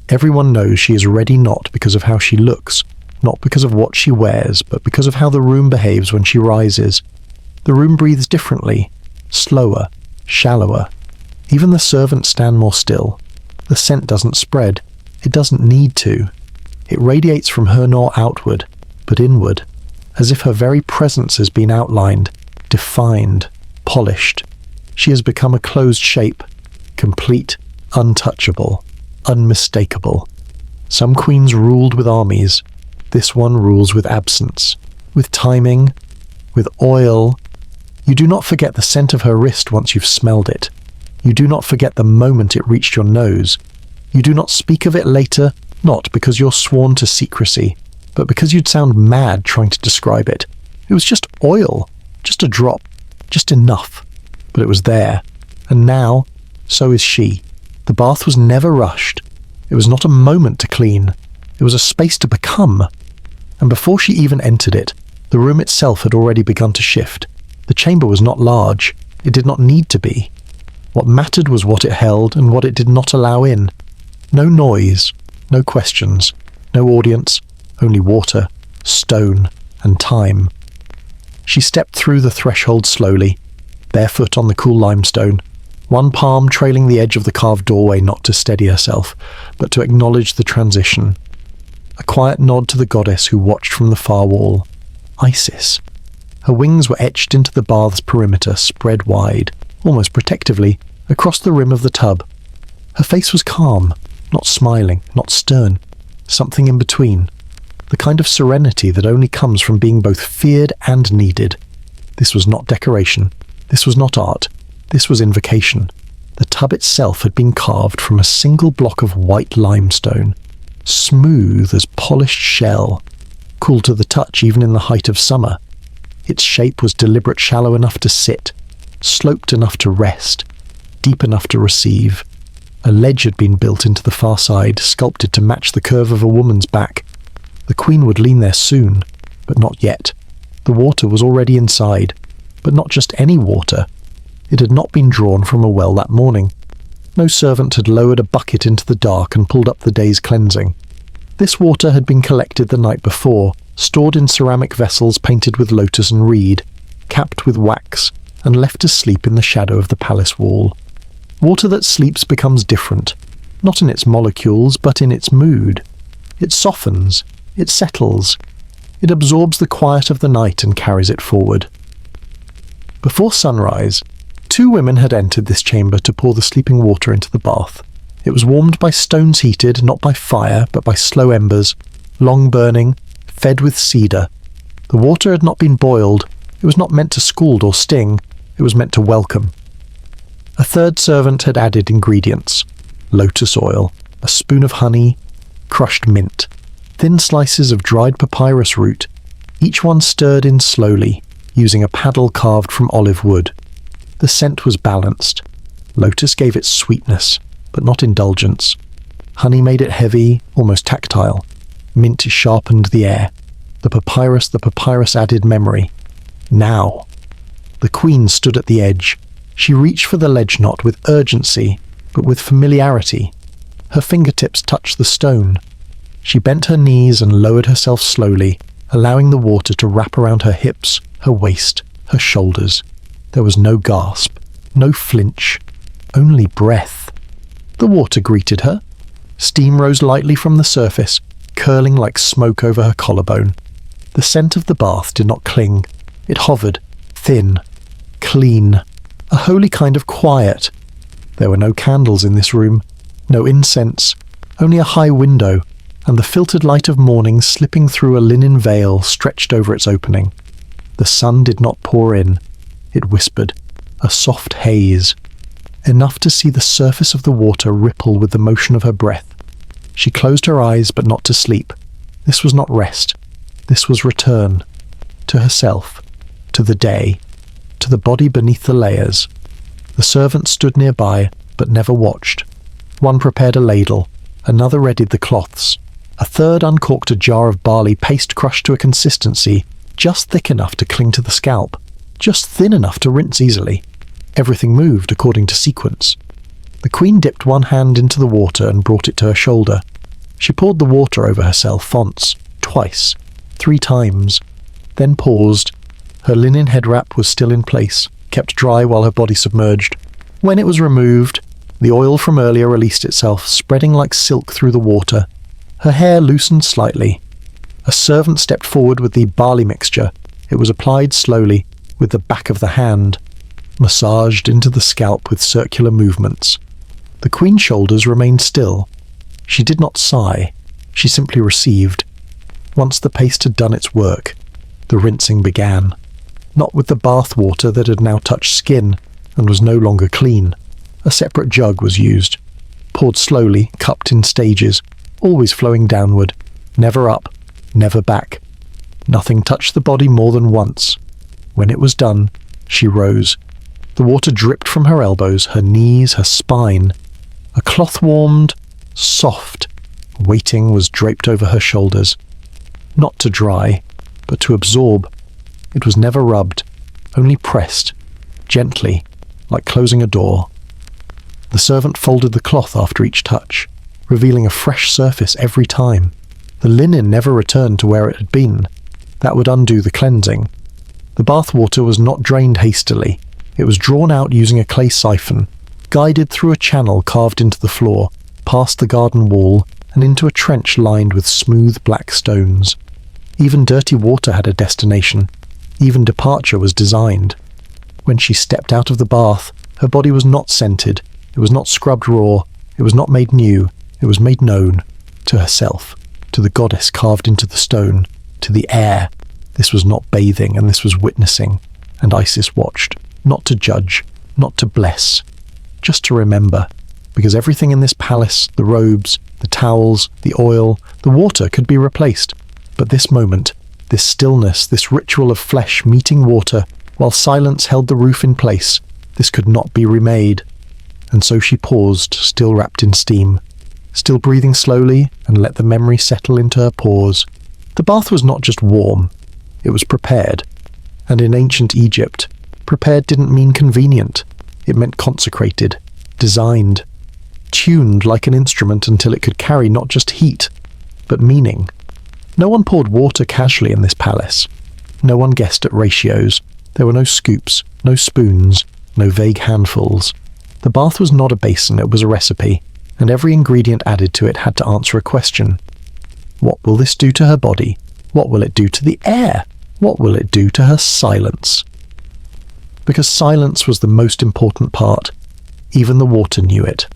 Everyone knows she is ready not because of how she looks, not because of what she wears, but because of how the room behaves when she rises. The room breathes differently, slower, shallower. Even the servants stand more still. The scent doesn't spread. It doesn't need to. It radiates from her nor outward, but inward, as if her very presence has been outlined, defined, polished. She has become a closed shape, complete, untouchable, unmistakable. Some queens ruled with armies. This one rules with absence, with timing, with oil. You do not forget the scent of her wrist once you've smelled it. You do not forget the moment it reached your nose. You do not speak of it later, not because you're sworn to secrecy, but because you'd sound mad trying to describe it. It was just oil, just a drop, just enough. But it was there. And now, so is she. The bath was never rushed. It was not a moment to clean. It was a space to become. And before she even entered it, the room itself had already begun to shift. The chamber was not large. It did not need to be. What mattered was what it held and what it did not allow in. No noise, no questions, no audience, only water, stone, and time. She stepped through the threshold slowly, barefoot on the cool limestone, one palm trailing the edge of the carved doorway not to steady herself, but to acknowledge the transition. A quiet nod to the goddess who watched from the far wall. Isis. Her wings were etched into the bath's perimeter, spread wide, almost protectively, across the rim of the tub. Her face was calm, not smiling, not stern, something in between. The kind of serenity that only comes from being both feared and needed. This was not decoration. This was not art. This was invocation. The tub itself had been carved from a single block of white limestone, smooth as polished shell, cool to the touch even in the height of summer. Its shape was deliberate, shallow enough to sit, sloped enough to rest, deep enough to receive. A ledge had been built into the far side, sculpted to match the curve of a woman's back. The queen would lean there soon, but not yet. The water was already inside, but not just any water. It had not been drawn from a well that morning. No servant had lowered a bucket into the dark and pulled up the day's cleansing. This water had been collected the night before, stored in ceramic vessels painted with lotus and reed, capped with wax, and left to sleep in the shadow of the palace wall. Water that sleeps becomes different, not in its molecules, but in its mood. It softens, it settles, it absorbs the quiet of the night and carries it forward. Before sunrise, 2 women had entered this chamber to pour the sleeping water into the bath. It was warmed by stones heated, not by fire, but by slow embers, long burning, fed with cedar. The water had not been boiled. It was not meant to scald or sting. It was meant to welcome. A 3rd servant had added ingredients: lotus oil, a spoon of honey, crushed mint, thin slices of dried papyrus root, each one stirred in slowly, using a paddle carved from olive wood. The scent was balanced. Lotus gave it sweetness, but not indulgence. Honey made it heavy, almost tactile. Mint sharpened the air. The papyrus added memory. Now. The queen stood at the edge. She reached for the ledge knot with urgency, but with familiarity. Her fingertips touched the stone. She bent her knees and lowered herself slowly, allowing the water to wrap around her hips, her waist, her shoulders. There was no gasp, no flinch, only breath. The water greeted her. Steam rose lightly from the surface, curling like smoke over her collarbone. The scent of the bath did not cling. It hovered, thin, clean, a holy kind of quiet. There were no candles in this room, no incense, only a high window, and the filtered light of morning slipping through a linen veil stretched over its opening. The sun did not pour in. It whispered, a soft haze, enough to see the surface of the water ripple with the motion of her breath. She closed her eyes, but not to sleep. This was not rest. This was return. To herself. To the day. To the body beneath the layers. The servant stood nearby, but never watched. One prepared a ladle. Another readied the cloths. A 3rd uncorked a jar of barley paste crushed to a consistency just thick enough to cling to the scalp, just thin enough to rinse easily. Everything moved according to sequence. The queen dipped one hand into the water and brought it to her shoulder. She poured the water over herself once, twice, 3 times, then paused. Her linen head wrap was still in place, kept dry while her body submerged. When it was removed, the oil from earlier released itself, spreading like silk through the water. Her hair loosened slightly. A servant stepped forward with the barley mixture. It was applied slowly, with the back of the hand, massaged into the scalp with circular movements. The queen's shoulders remained still. She did not sigh. She simply received. Once the paste had done its work, the rinsing began. Not with the bath water that had now touched skin and was no longer clean. A separate jug was used, poured slowly, cupped in stages, always flowing downward, never up, never back. Nothing touched the body more than once. When it was done, she rose. The water dripped from her elbows, her knees, her spine. A cloth-warmed, soft weighting was draped over her shoulders. Not to dry, but to absorb. It was never rubbed, only pressed, gently, like closing a door. The servant folded the cloth after each touch, revealing a fresh surface every time. The linen never returned to where it had been. That would undo the cleansing. The bath water was not drained hastily. It was drawn out using a clay siphon, guided through a channel carved into the floor, past the garden wall, and into a trench lined with smooth black stones. Even dirty water had a destination. Even departure was designed. When she stepped out of the bath, her body was not scented. It was not scrubbed raw. It was not made new. It was made known. To herself. To the goddess carved into the stone. To the air. This was not bathing, and this was witnessing. And Isis watched. Not to judge. Not to bless. Just to remember. Because everything in this palace, the robes, the towels, the oil, the water could be replaced. But this moment, this stillness, this ritual of flesh meeting water, while silence held the roof in place, this could not be remade. And so she paused, still wrapped in steam, still breathing slowly, and let the memory settle into her pores. The bath was not just warm, it was prepared. And in ancient Egypt, prepared didn't mean convenient. It meant consecrated, designed, tuned like an instrument until it could carry not just heat, but meaning. No one poured water casually in this palace. No one guessed at ratios. There were no scoops, no spoons, no vague handfuls. The bath was not a basin, it was a recipe, and every ingredient added to it had to answer a question. What will this do to her body? What will it do to the air? What will it do to her silence? Because silence was the most important part. Even the water knew it.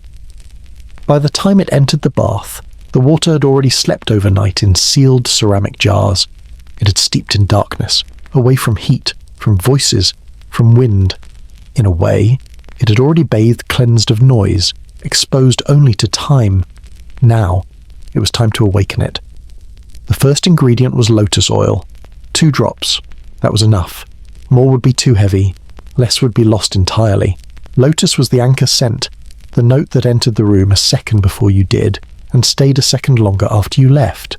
By the time it entered the bath, the water had already slept overnight in sealed ceramic jars. It had steeped in darkness, away from heat, from voices, from wind. In a way, it had already bathed cleansed of noise, exposed only to time. Now, it was time to awaken it. The first ingredient was lotus oil. 2 drops. That was enough. More would be too heavy. Less would be lost entirely. Lotus was the anchor scent, the note that entered the room a second before you did, and stayed a second longer after you left.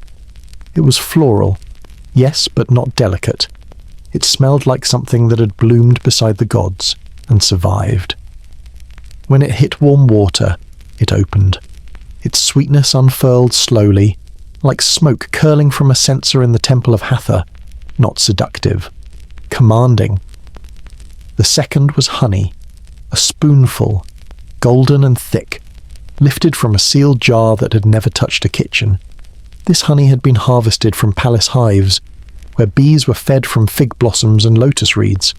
It was floral, yes, but not delicate. It smelled like something that had bloomed beside the gods and survived. When it hit warm water, it opened. Its sweetness unfurled slowly, like smoke curling from a censer in the temple of Hathor, not seductive, commanding. The second was honey, a spoonful, golden and thick, lifted from a sealed jar that had never touched a kitchen. This honey had been harvested from palace hives, where bees were fed from fig blossoms and lotus reeds.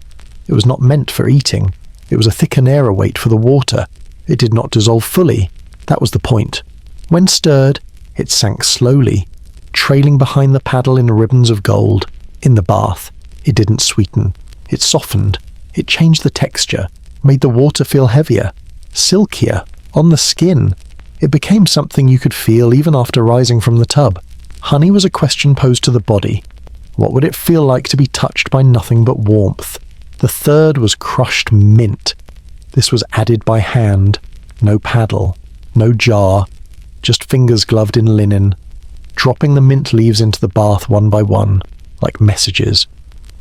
It was not meant for eating. It was a thickener weight for the water. It did not dissolve fully. That was the point. When stirred, it sank slowly, trailing behind the paddle in ribbons of gold. In the bath, it didn't sweeten. It softened. It changed the texture, made the water feel heavier, silkier, on the skin. It became something you could feel even after rising from the tub. Honey was a question posed to the body. What would it feel like to be touched by nothing but warmth? The third was crushed mint. This was added by hand. No paddle, no jar, just fingers gloved in linen, dropping the mint leaves into the bath one by one, like messages.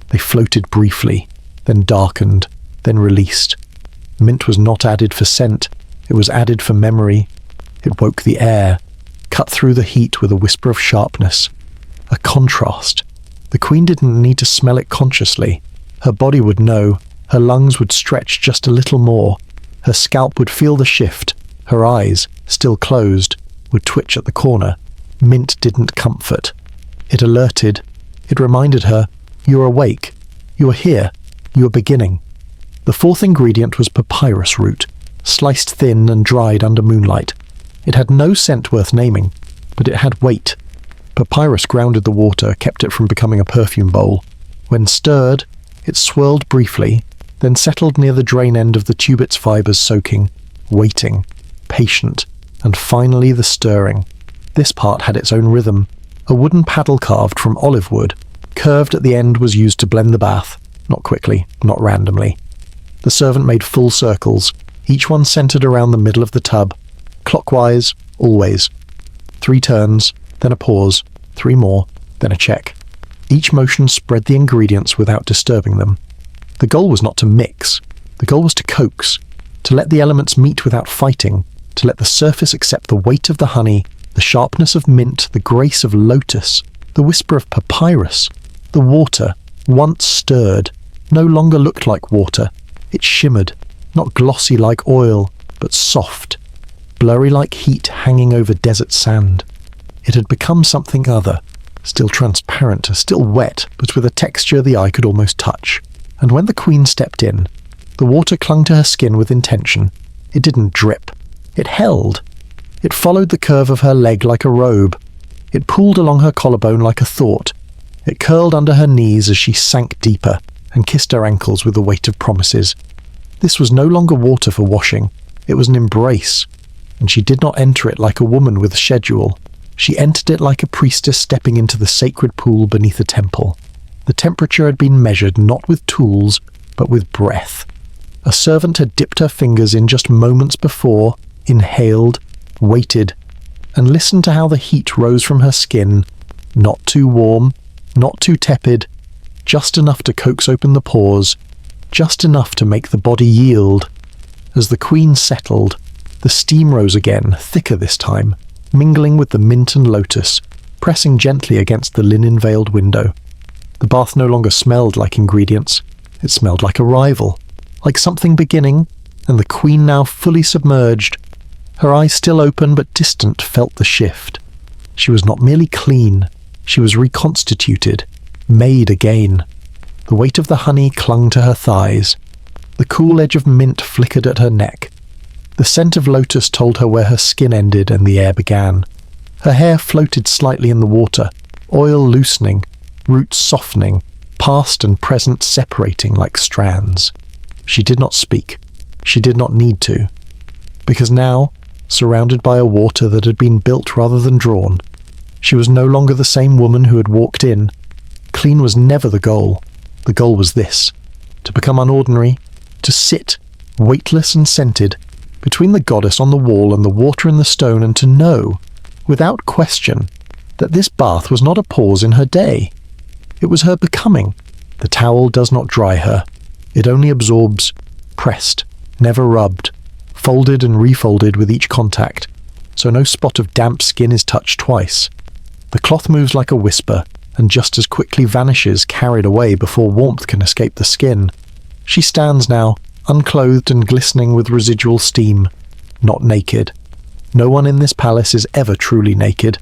They floated briefly, then darkened, then released. Mint was not added for scent. It was added for memory. It woke the air, cut through the heat with a whisper of sharpness. A contrast. The queen didn't need to smell it consciously. Her body would know. Her lungs would stretch just a little more. Her scalp would feel the shift. Her eyes, still closed, would twitch at the corner. Mint didn't comfort. It alerted. It reminded her, "You're awake. You are here. You are beginning." The fourth ingredient was papyrus root, sliced thin and dried under moonlight. It had no scent worth naming, but it had weight, Papyrus grounded the water, kept it from becoming a perfume bowl. When stirred, it swirled briefly, then settled near the drain end of the tube, its fibers soaking, waiting, patient, and finally the stirring. This part had its own rhythm. A wooden paddle carved from olive wood, curved at the end, was used to blend the bath, not quickly, not randomly. The servant made full circles, each one centered around the middle of the tub, clockwise, always. 3 turns, then a pause, 3 more, then a check. Each motion spread the ingredients without disturbing them. The goal was not to mix. The goal was to coax, to let the elements meet without fighting, to let the surface accept the weight of the honey, the sharpness of mint, the grace of lotus, the whisper of papyrus. The water, once stirred, no longer looked like water. It shimmered, not glossy like oil, but soft, blurry like heat hanging over desert sand. It had become something other, still transparent, still wet, but with a texture the eye could almost touch. And when the queen stepped in, the water clung to her skin with intention. It didn't drip. It held. It followed the curve of her leg like a robe. It pooled along her collarbone like a thought. It curled under her knees as she sank deeper and kissed her ankles with the weight of promises. This was no longer water for washing. It was an embrace, and she did not enter it like a woman with a schedule. She entered it like a priestess stepping into the sacred pool beneath a temple. The temperature had been measured not with tools, but with breath. A servant had dipped her fingers in just moments before, inhaled, waited, and listened to how the heat rose from her skin, not too warm, not too tepid, just enough to coax open the pores, just enough to make the body yield. As the queen settled, the steam rose again, thicker this time, mingling with the mint and lotus, pressing gently against the linen-veiled window. The bath no longer smelled like ingredients. It smelled like arrival, like something beginning, and the queen, now fully submerged, her eyes still open but distant, felt the shift. She was not merely clean, she was reconstituted, made again. The weight of the honey clung to her thighs. The cool edge of mint flickered at her neck. The scent of lotus told her where her skin ended and the air began. Her hair floated slightly in the water, oil loosening, roots softening, past and present separating like strands. She did not speak. She did not need to. Because now, surrounded by a water that had been built rather than drawn, she was no longer the same woman who had walked in. Clean was never the goal. The goal was this: to become unordinary, to sit, weightless and scented, between the goddess on the wall and the water in the stone, and to know, without question, that this bath was not a pause in her day. It was her becoming. The towel does not dry her. It only absorbs, pressed, never rubbed, folded and refolded with each contact, so no spot of damp skin is touched twice. The cloth moves like a whisper, and just as quickly vanishes, carried away before warmth can escape the skin. She stands now, unclothed and glistening with residual steam, not naked. No one in this palace is ever truly naked.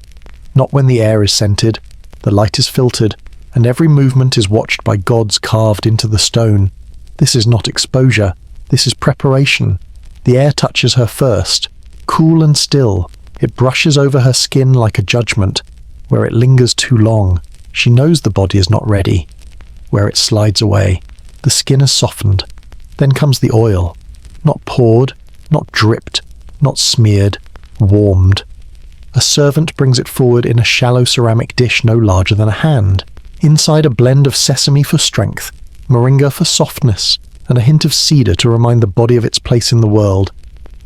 Not when the air is scented, the light is filtered, and every movement is watched by gods carved into the stone. This is not exposure. This is preparation. The air touches her first, cool and still. It brushes over her skin like a judgment. Where it lingers too long, she knows the body is not ready. Where it slides away, the skin is softened. Then comes the oil, not poured, not dripped, not smeared, warmed. A servant brings it forward in a shallow ceramic dish no larger than a hand. Inside, a blend of sesame for strength, moringa for softness, and a hint of cedar to remind the body of its place in the world.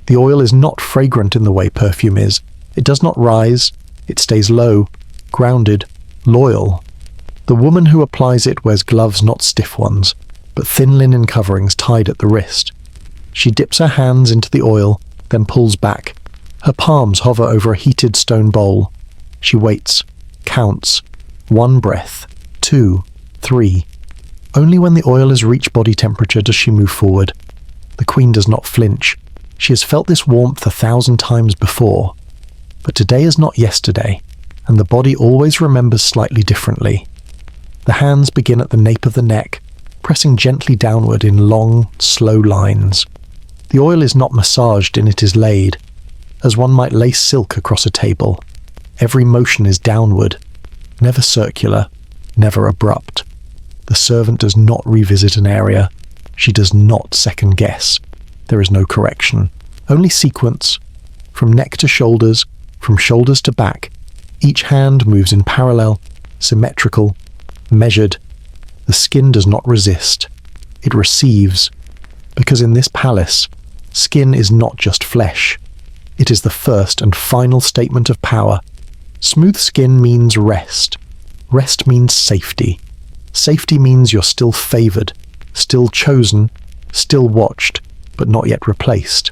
The oil is not fragrant in the way perfume is. It does not rise. It stays low, grounded, loyal. The woman who applies it wears gloves, not stiff ones, but thin linen coverings tied at the wrist. She dips her hands into the oil, then pulls back. Her palms hover over a heated stone bowl. She waits, counts. 1 breath, 2, 3. Only when the oil has reached body temperature does she move forward. The queen does not flinch. She has felt this warmth 1,000 times before. But today is not yesterday, and the body always remembers slightly differently. The hands begin at the nape of the neck, pressing gently downward in long, slow lines. The oil is not massaged and it is laid, as one might lay silk across a table. Every motion is downward, never circular, never abrupt. The servant does not revisit an area. She does not second guess. There is no correction, only sequence. From neck to shoulders, from shoulders to back, each hand moves in parallel, symmetrical, measured. The skin does not resist. It receives. Because in this palace, skin is not just flesh. It is the first and final statement of power. Smooth skin means rest. Rest means safety. Safety means you're still favored, still chosen, still watched, but not yet replaced.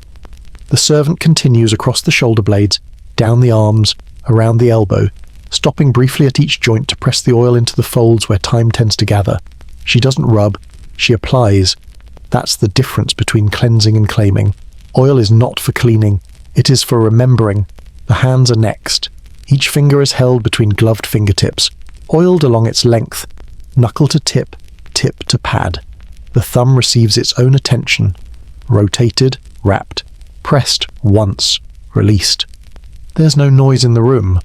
The servant continues across the shoulder blades, down the arms, around the elbow, stopping briefly at each joint to press the oil into the folds where time tends to gather. She doesn't rub, she applies. That's the difference between cleansing and claiming. Oil is not for cleaning, it is for remembering. The hands are next. Each finger is held between gloved fingertips, oiled along its length, knuckle to tip, tip to pad. The thumb receives its own attention, rotated, wrapped, pressed once, released. There's no noise in the room,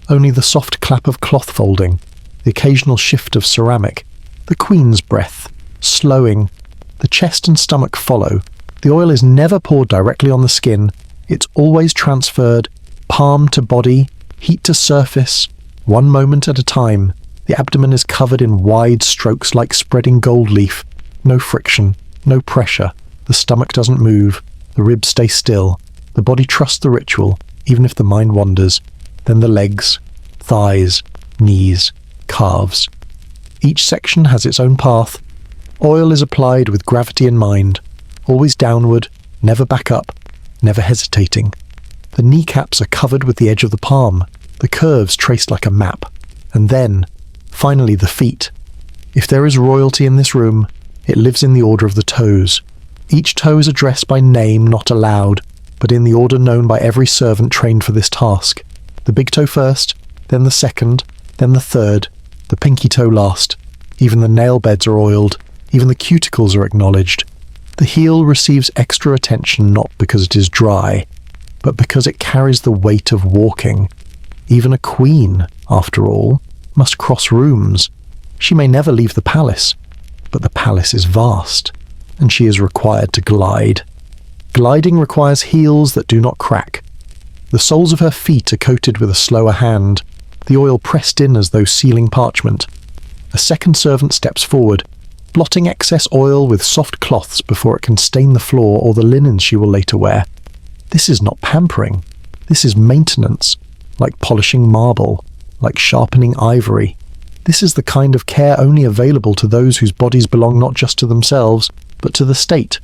only the soft clap of cloth folding, the occasional shift of ceramic, the queen's breath, slowing. The chest and stomach follow. The oil is never poured directly on the skin. It's always transferred, palm to body, heat to surface, one moment at a time. The abdomen is covered in wide strokes like spreading gold leaf. No friction, no pressure. The stomach doesn't move. The ribs stay still. The body trusts the ritual, even if the mind wanders. Then the legs, thighs, knees, calves. Each section has its own path. Oil is applied with gravity in mind, always downward, never back up, never hesitating. The kneecaps are covered with the edge of the palm, the curves traced like a map. And then, finally, the feet. If there is royalty in this room, it lives in the order of the toes. Each toe is addressed by name, not aloud, but in the order known by every servant trained for this task. The big toe first, then the second, then the third, the pinky toe last. Even the nail beds are oiled. Even the cuticles are acknowledged. The heel receives extra attention not because it is dry, but because it carries the weight of walking. Even a queen, after all, must cross rooms. She may never leave the palace, but the palace is vast, and she is required to glide. Gliding requires heels that do not crack. The soles of her feet are coated with a slower hand, the oil pressed in as though sealing parchment. A second servant steps forward, blotting excess oil with soft cloths before it can stain the floor or the linens she will later wear. This is not pampering. This is maintenance, like polishing marble, like sharpening ivory. This is the kind of care only available to those whose bodies belong not just to themselves, but to the state.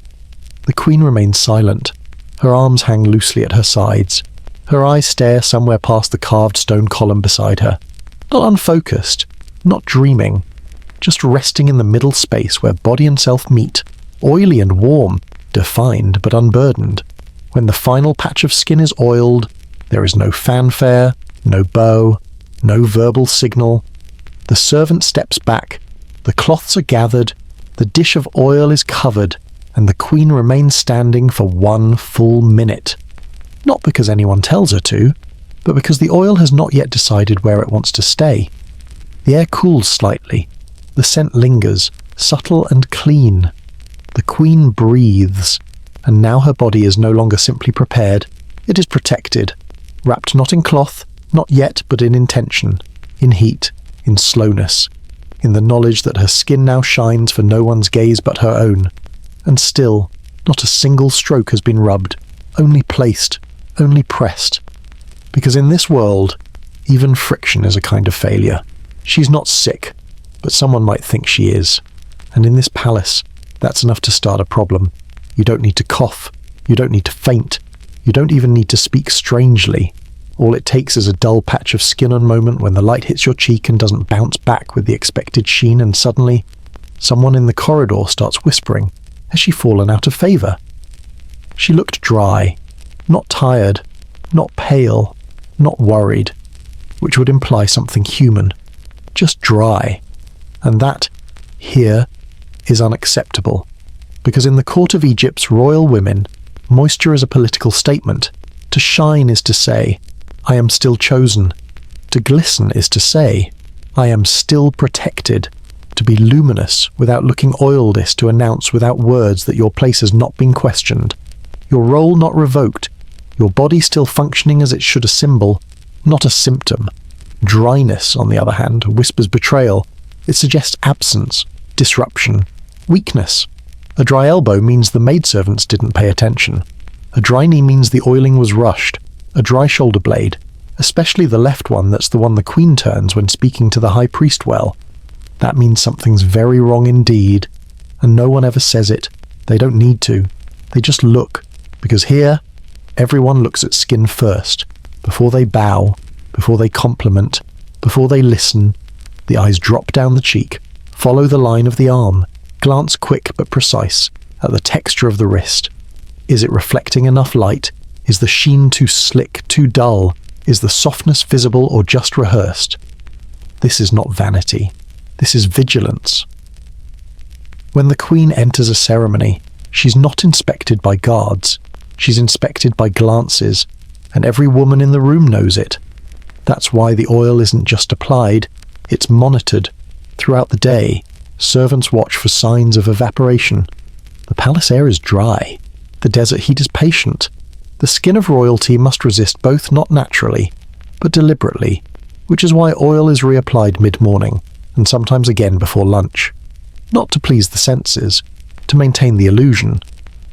The queen remains silent. Her arms hang loosely at her sides. Her eyes stare somewhere past the carved stone column beside her. Not unfocused, not dreaming, just resting in the middle space where body and self meet, oily and warm, defined but unburdened. When the final patch of skin is oiled, there is no fanfare, no bow, no verbal signal. The servant steps back, the cloths are gathered, the dish of oil is covered, and the queen remains standing for 1 full minute. Not because anyone tells her to, but because the oil has not yet decided where it wants to stay. The air cools slightly. The scent lingers, subtle and clean. The queen breathes, and now her body is no longer simply prepared. It is protected, wrapped not in cloth, not yet, but in intention, in heat, in slowness, in the knowledge that her skin now shines for no one's gaze but her own. And still, not a single stroke has been rubbed, only placed, only pressed. Because in this world, even friction is a kind of failure. She's not sick, but someone might think she is. And in this palace, that's enough to start a problem. You don't need to cough. You don't need to faint. You don't even need to speak strangely. All it takes is a dull patch of skin on moment when the light hits your cheek and doesn't bounce back with the expected sheen, and suddenly, someone in the corridor starts whispering. Has she fallen out of favour? She looked dry, not tired, not pale, not worried, which would imply something human. Just dry. And that, here, is unacceptable. Because in the court of Egypt's royal women, moisture is a political statement. To shine is to say, I am still chosen. To glisten is to say, I am still protected. To be luminous without looking oiled is to announce without words that your place has not been questioned, your role not revoked, your body still functioning as it should, a symbol, not a symptom. Dryness, on the other hand, whispers betrayal. It suggests absence, disruption, weakness. A dry elbow means the maidservants didn't pay attention. A dry knee means the oiling was rushed. A dry shoulder blade, especially the left one, that's the one the queen turns when speaking to the high priest well. That means something's very wrong indeed, and no one ever says it. They don't need to. They just look, because here, everyone looks at skin first, before they bow, before they compliment, before they listen. The eyes drop down the cheek, follow the line of the arm, glance quick but precise, at the texture of the wrist. Is it reflecting enough light? Is the sheen too slick, too dull? Is the softness visible or just rehearsed? This is not vanity. This is vigilance. When the queen enters a ceremony, she's not inspected by guards. She's inspected by glances, and every woman in the room knows it. That's why the oil isn't just applied, it's monitored. Throughout the day, servants watch for signs of evaporation. The palace air is dry. The desert heat is patient. The skin of royalty must resist both not naturally, but deliberately, which is why oil is reapplied mid-morning, and sometimes again before lunch. Not to please the senses, to maintain the illusion,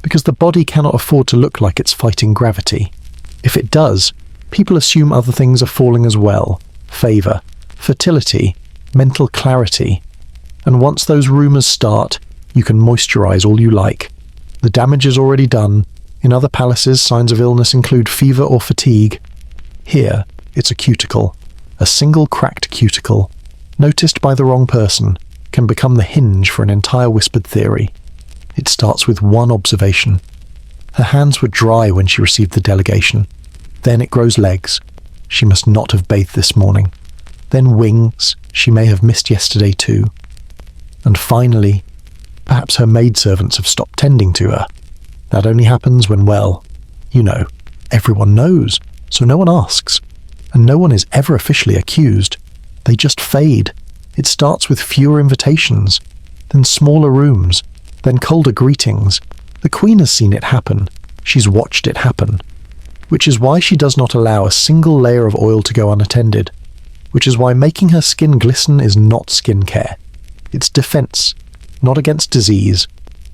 because the body cannot afford to look like it's fighting gravity. If it does, people assume other things are falling as well: favour, fertility, mental clarity. And once those rumours start, you can moisturise all you like. The damage is already done. In other palaces, signs of illness include fever or fatigue. Here, it's a cuticle. A single cracked cuticle, noticed by the wrong person, can become the hinge for an entire whispered theory. It starts with one observation. Her hands were dry when she received the delegation. Then it grows legs. She must not have bathed this morning. Then wings. She may have missed yesterday too. And finally, perhaps her maidservants have stopped tending to her. That only happens when, well, you know, everyone knows, so no one asks. And no one is ever officially accused. They just fade. It starts with fewer invitations, then smaller rooms, then colder greetings. The queen has seen it happen. She's watched it happen. Which is why she does not allow a single layer of oil to go unattended. Which is why making her skin glisten is not skincare. It's defense, not against disease,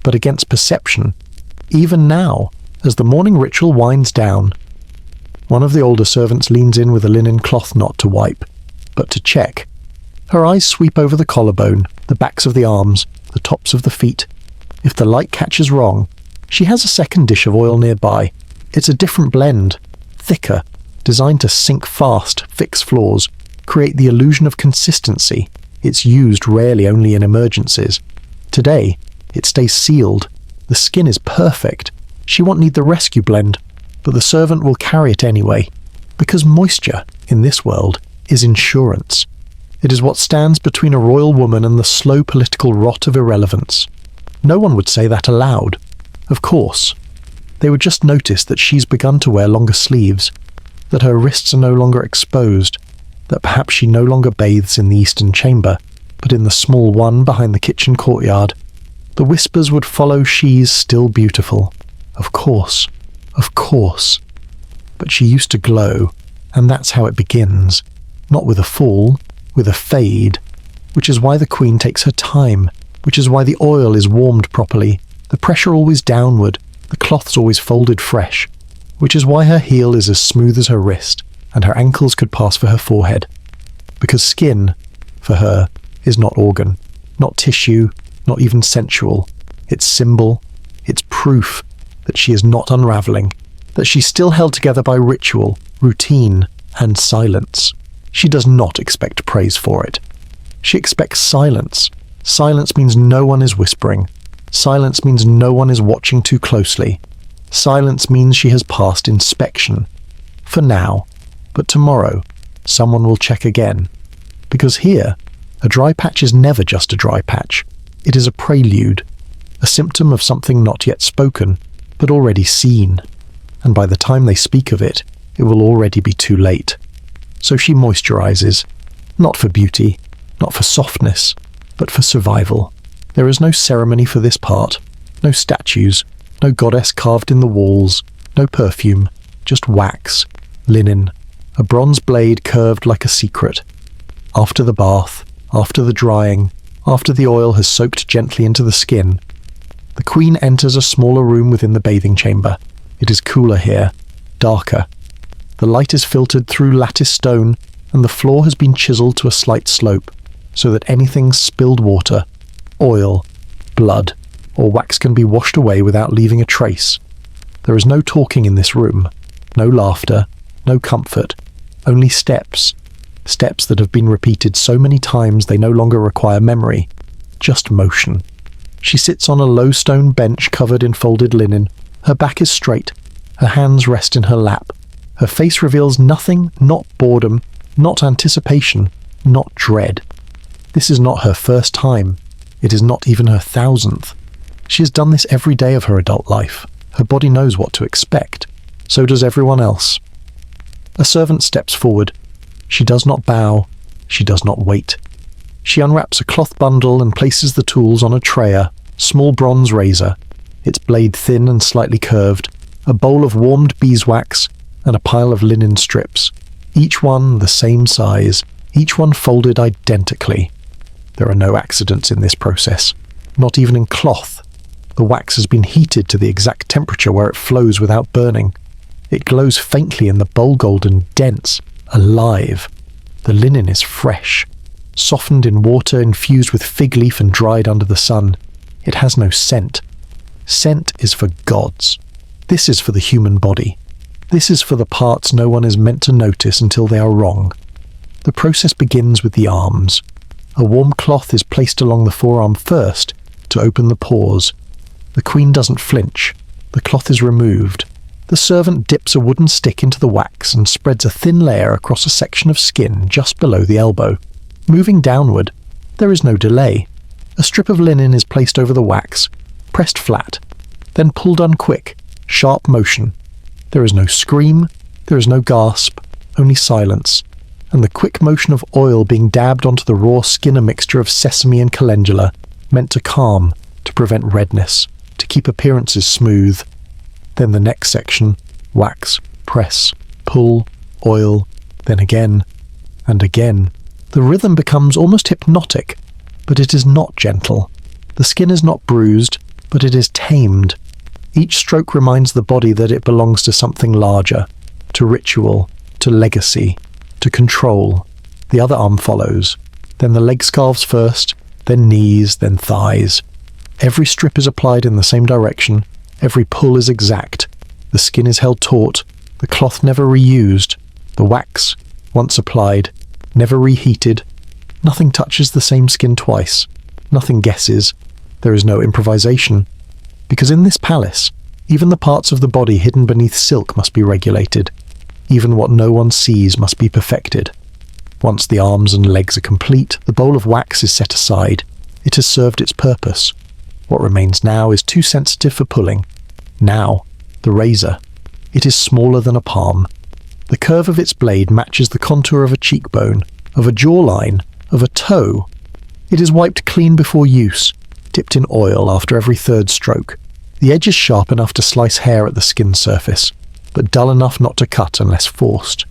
but against perception. Even now, as the morning ritual winds down, one of the older servants leans in with a linen cloth not to wipe, but to check. Her eyes sweep over the collarbone, the backs of the arms, the tops of the feet. If the light catches wrong, she has a second dish of oil nearby. It's a different blend, thicker, designed to sink fast, fix flaws, create the illusion of consistency. It's used rarely, only in emergencies. Today, it stays sealed. The skin is perfect. She won't need the rescue blend, but the servant will carry it anyway, because moisture, in this world, is insurance. It is what stands between a royal woman and the slow political rot of irrelevance. No one would say that aloud. Of course. They would just notice that she's begun to wear longer sleeves, that her wrists are no longer exposed, that perhaps she no longer bathes in the eastern chamber, but in the small one behind the kitchen courtyard. The whispers would follow, she's still beautiful. Of course. Of course. But she used to glow, and that's how it begins. Not with a fall, with a fade, which is why the queen takes her time, which is why the oil is warmed properly, the pressure always downward, the cloth's always folded fresh, which is why her heel is as smooth as her wrist, and her ankles could pass for her forehead. Because skin, for her, is not organ, not tissue, not even sensual. It's symbol, it's proof that she is not unraveling, that she's still held together by ritual, routine, and silence. She does not expect praise for it. She expects silence. Silence means no one is whispering. Silence means no one is watching too closely. Silence means she has passed inspection. For now. But tomorrow, someone will check again. Because here, a dry patch is never just a dry patch. It is a prelude, a symptom of something not yet spoken, but already seen. And by the time they speak of it, it will already be too late. So she moisturizes, not for beauty, not for softness, but for survival. There is no ceremony for this part, no statues, no goddess carved in the walls, no perfume, just wax, linen, a bronze blade curved like a secret. After the bath, after the drying, after the oil has soaked gently into the skin, the queen enters a smaller room within the bathing chamber. It is cooler here, darker. The light is filtered through lattice stone, and the floor has been chiseled to a slight slope, so that anything spilled water, oil, blood, or wax can be washed away without leaving a trace. There is no talking in this room, no laughter, no comfort, only steps. Steps that have been repeated so many times they no longer require memory, just motion. She sits on a low stone bench covered in folded linen. Her back is straight, her hands rest in her lap. Her face reveals nothing, not boredom, not anticipation, not dread. This is not her first time. It is not even her 1000th. She has done this every day of her adult life. Her body knows what to expect. So does everyone else. A servant steps forward. She does not bow. She does not wait. She unwraps a cloth bundle and places the tools on a treya, small bronze razor, its blade thin and slightly curved, a bowl of warmed beeswax, and a pile of linen strips, each one the same size, each one folded identically. There are no accidents in this process, not even in cloth. The wax has been heated to the exact temperature where it flows without burning. It glows faintly in the bowl golden, dense, alive. The linen is fresh, softened in water infused with fig leaf and dried under the sun. It has no scent. Scent is for gods. This is for the human body. This is for the parts no one is meant to notice until they are wrong. The process begins with the arms. A warm cloth is placed along the forearm first to open the pores. The queen doesn't flinch. The cloth is removed. The servant dips a wooden stick into the wax and spreads a thin layer across a section of skin just below the elbow. Moving downward, there is no delay. A strip of linen is placed over the wax, pressed flat, then pulled on quick, sharp motion. There is no scream, there is no gasp, only silence, and the quick motion of oil being dabbed onto the raw skin, a mixture of sesame and calendula, meant to calm, to prevent redness, to keep appearances smooth. Then the next section, wax, press, pull, oil, then again, and again. The rhythm becomes almost hypnotic, but it is not gentle. The skin is not bruised, but it is tamed. Each stroke reminds the body that it belongs to something larger, to ritual, to legacy, to control. The other arm follows, then the leg scarves first, then knees, then thighs. Every strip is applied in the same direction, every pull is exact, the skin is held taut, the cloth never reused, the wax, once applied, never reheated. Nothing touches the same skin twice, nothing guesses, there is no improvisation. Because in this palace, even the parts of the body hidden beneath silk must be regulated. Even what no one sees must be perfected. Once the arms and legs are complete, the bowl of wax is set aside. It has served its purpose. What remains now is too sensitive for pulling. Now, the razor. It is smaller than a palm. The curve of its blade matches the contour of a cheekbone, of a jawline, of a toe. It is wiped clean before use, dipped in oil after every third stroke. The edge is sharp enough to slice hair at the skin surface, but dull enough not to cut unless forced.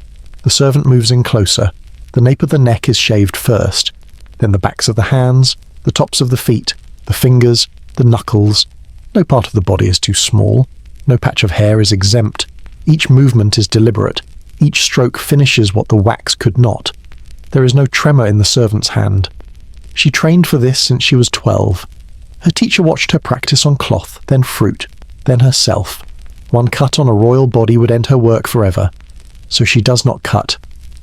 The servant moves in closer. The nape of the neck is shaved first, then the backs of the hands, the tops of the feet, the fingers, the knuckles. No part of the body is too small. No patch of hair is exempt. Each movement is deliberate. Each stroke finishes what the wax could not. There is no tremor in the servant's hand. She trained for this since she was 12. Her teacher watched her practice on cloth, then fruit, then herself. One cut on a royal body would end her work forever. So she does not cut.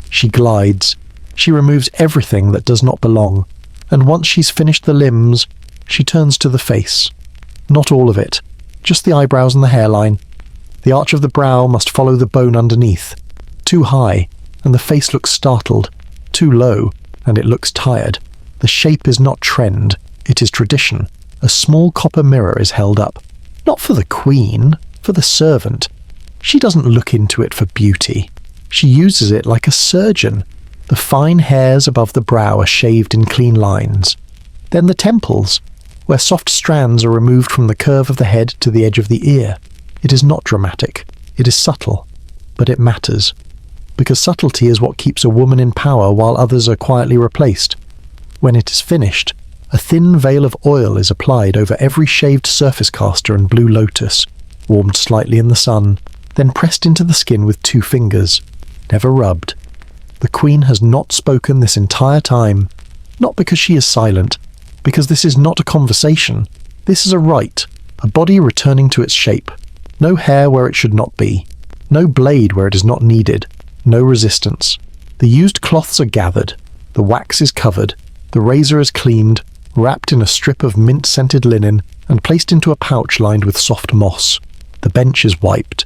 She glides. She removes everything that does not belong. And once she's finished the limbs, she turns to the face. Not all of it, just the eyebrows and the hairline. The arch of the brow must follow the bone underneath. Too high, and the face looks startled. Too low, and it looks tired. The shape is not trend, it is tradition. A small copper mirror is held up. Not for the queen, for the servant. She doesn't look into it for beauty. She uses it like a surgeon. The fine hairs above the brow are shaved in clean lines. Then the temples, where soft strands are removed from the curve of the head to the edge of the ear. It is not dramatic. It is subtle. But it matters. Because subtlety is what keeps a woman in power while others are quietly replaced. When it is finished, a thin veil of oil is applied over every shaved surface caster and blue lotus, warmed slightly in the sun, then pressed into the skin with 2 fingers, never rubbed. The queen has not spoken this entire time, not because she is silent, because this is not a conversation. This is a rite, a body returning to its shape. No hair where it should not be. No blade where it is not needed. No resistance. The used cloths are gathered. The wax is covered. The razor is cleaned, wrapped in a strip of mint-scented linen, and placed into a pouch lined with soft moss. The bench is wiped.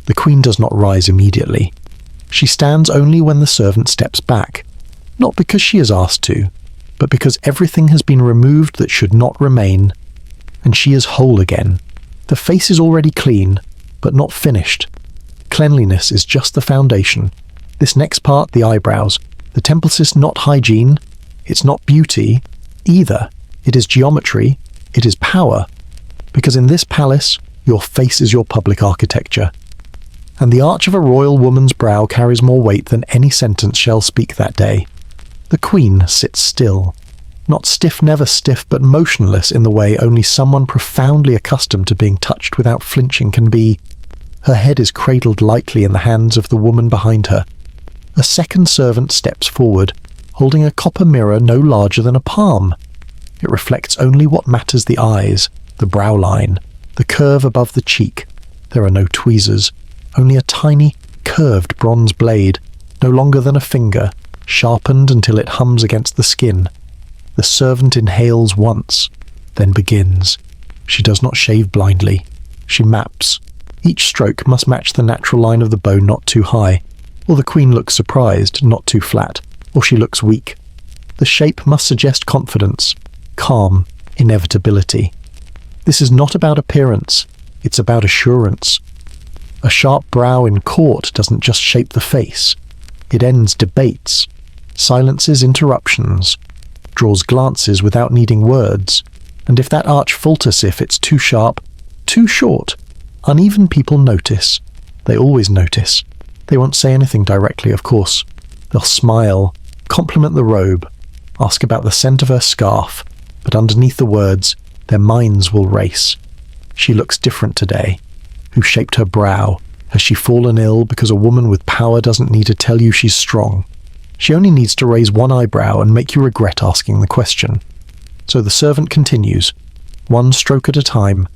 The queen does not rise immediately. She stands only when the servant steps back, not because she is asked to, but because everything has been removed that should not remain, and she is whole again. The face is already clean, but not finished. Cleanliness is just the foundation. This next part, the eyebrows, the temples is not hygiene, it's not beauty, either. It is geometry, it is power, because in this palace, your face is your public architecture. And the arch of a royal woman's brow carries more weight than any sentence shall speak that day. The queen sits still. Not stiff, never stiff, but motionless in the way only someone profoundly accustomed to being touched without flinching can be. Her head is cradled lightly in the hands of the woman behind her. A second servant steps forward, holding a copper mirror no larger than a palm. It reflects only what matters: the eyes, the brow line, the curve above the cheek. There are no tweezers. Only a tiny, curved bronze blade, no longer than a finger, sharpened until it hums against the skin. The servant inhales once, then begins. She does not shave blindly. She maps. Each stroke must match the natural line of the bone, not too high, or the queen looks surprised, not too flat, or she looks weak. The shape must suggest confidence, calm, inevitability. This is not about appearance, it's about assurance. A sharp brow in court doesn't just shape the face. It ends debates, silences interruptions, draws glances without needing words. And if that arch falters, if it's too sharp, too short, uneven people notice. They always notice. They won't say anything directly, of course. They'll smile, compliment the robe, ask about the scent of her scarf, but underneath the words, their minds will race. She looks different today. Who shaped her brow? Has she fallen ill because a woman with power doesn't need to tell you she's strong? She only needs to raise one eyebrow and make you regret asking the question. So the servant continues, one stroke at a time.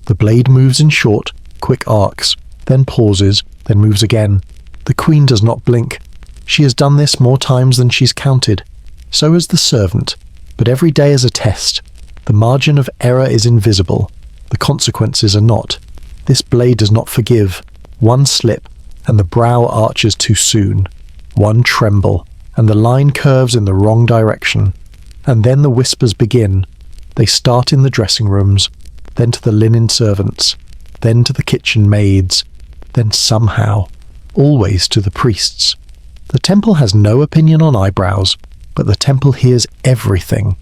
The blade moves in short, quick arcs, then pauses, then moves again. The queen does not blink. She has done this more times than she's counted. So has the servant, but every day is a test. The margin of error is invisible. The consequences are not. This blade does not forgive. One slip, and the brow arches too soon. One tremble, and the line curves in the wrong direction. And then the whispers begin. They start in the dressing rooms, then to the linen servants, then to the kitchen maids, then somehow, always to the priests. The temple has no opinion on eyebrows, but the temple hears everything.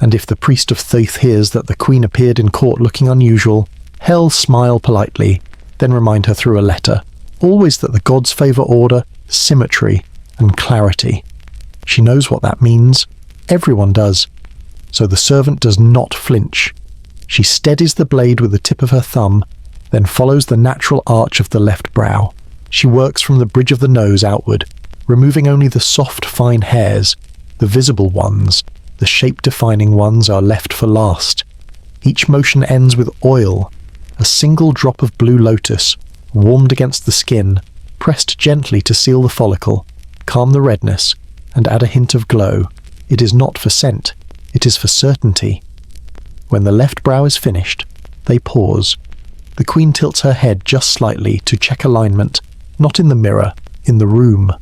And if the priest of Thoth hears that the queen appeared in court looking unusual, he'll smile politely, then remind her through a letter, always that the gods favour order, symmetry, and clarity. She knows what that means. Everyone does. So the servant does not flinch. She steadies the blade with the tip of her thumb, then follows the natural arch of the left brow. She works from the bridge of the nose outward, removing only the soft, fine hairs. The visible ones, the shape-defining ones, are left for last. Each motion ends with oil, a single drop of blue lotus, warmed against the skin, pressed gently to seal the follicle, calm the redness, and add a hint of glow. It is not for scent, it is for certainty. When the left brow is finished, they pause. The queen tilts her head just slightly to check alignment, not in the mirror, in the room.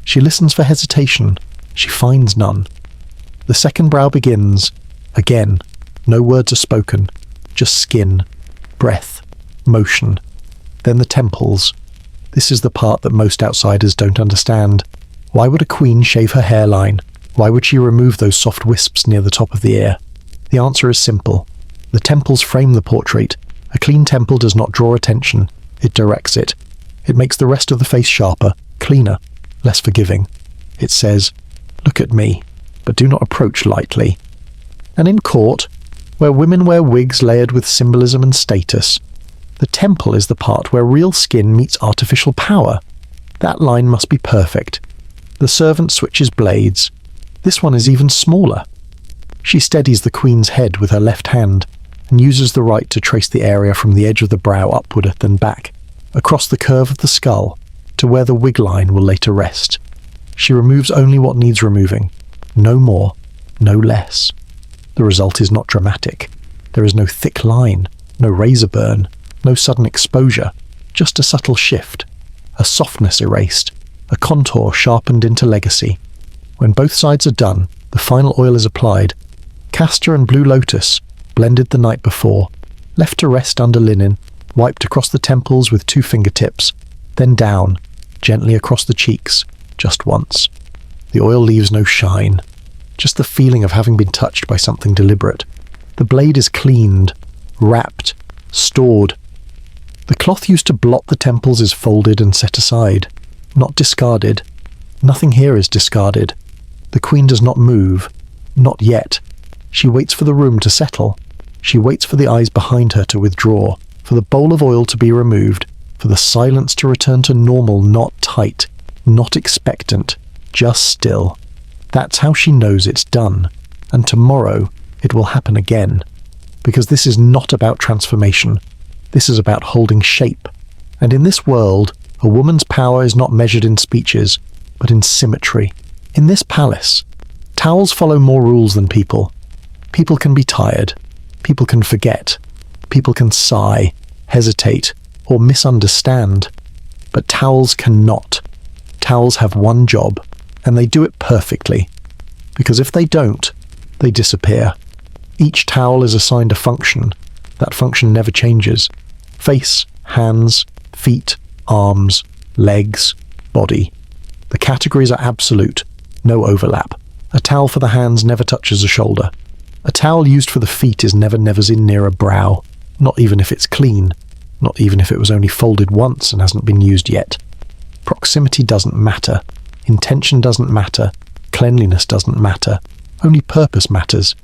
She listens for hesitation. She finds none. The second brow begins. Again, no words are spoken, just skin, breath, motion. Then the temples. This is the part that most outsiders don't understand. Why would a queen shave her hairline? Why would she remove those soft wisps near the top of the ear? The answer is simple. The temples frame the portrait. A clean temple does not draw attention, it directs it. It makes the rest of the face sharper, cleaner, less forgiving. It says, "Look at me, but do not approach lightly." And in court, where women wear wigs layered with symbolism and status, the temple is the part where real skin meets artificial power. That line must be perfect. The servant switches blades. This one is even smaller. She steadies the queen's head with her left hand and uses the right to trace the area from the edge of the brow upward then back, across the curve of the skull, to where the wig line will later rest. She removes only what needs removing. No more, no less. The result is not dramatic. There is no thick line, no razor burn, no sudden exposure, just a subtle shift, a softness erased, a contour sharpened into legacy. When both sides are done, the final oil is applied. Castor and blue lotus, blended the night before, left to rest under linen, wiped across the temples with 2 fingertips, then down, gently across the cheeks, just once. The oil leaves no shine, just the feeling of having been touched by something deliberate. The blade is cleaned, wrapped, stored. The cloth used to blot the temples is folded and set aside, not discarded. Nothing here is discarded. The queen does not move, not yet. She waits for the room to settle. She waits for the eyes behind her to withdraw, for the bowl of oil to be removed, for the silence to return to normal, not tight, not expectant, just still. That's how she knows it's done, and tomorrow it will happen again. Because this is not about transformation. This is about holding shape. And in this world, a woman's power is not measured in speeches, but in symmetry. In this palace, towels follow more rules than people. People can be tired. People can forget. People can sigh, hesitate, or misunderstand. But towels cannot. Towels have one job, and they do it perfectly. Because if they don't, they disappear. Each towel is assigned a function. That function never changes. Face, hands, feet, arms, legs, body. The categories are absolute, no overlap. A towel for the hands never touches a shoulder. A towel used for the feet is never in near a brow, not even if it's clean, not even if it was only folded once and hasn't been used yet. Proximity doesn't matter. Intention doesn't matter. Cleanliness doesn't matter. Only purpose matters.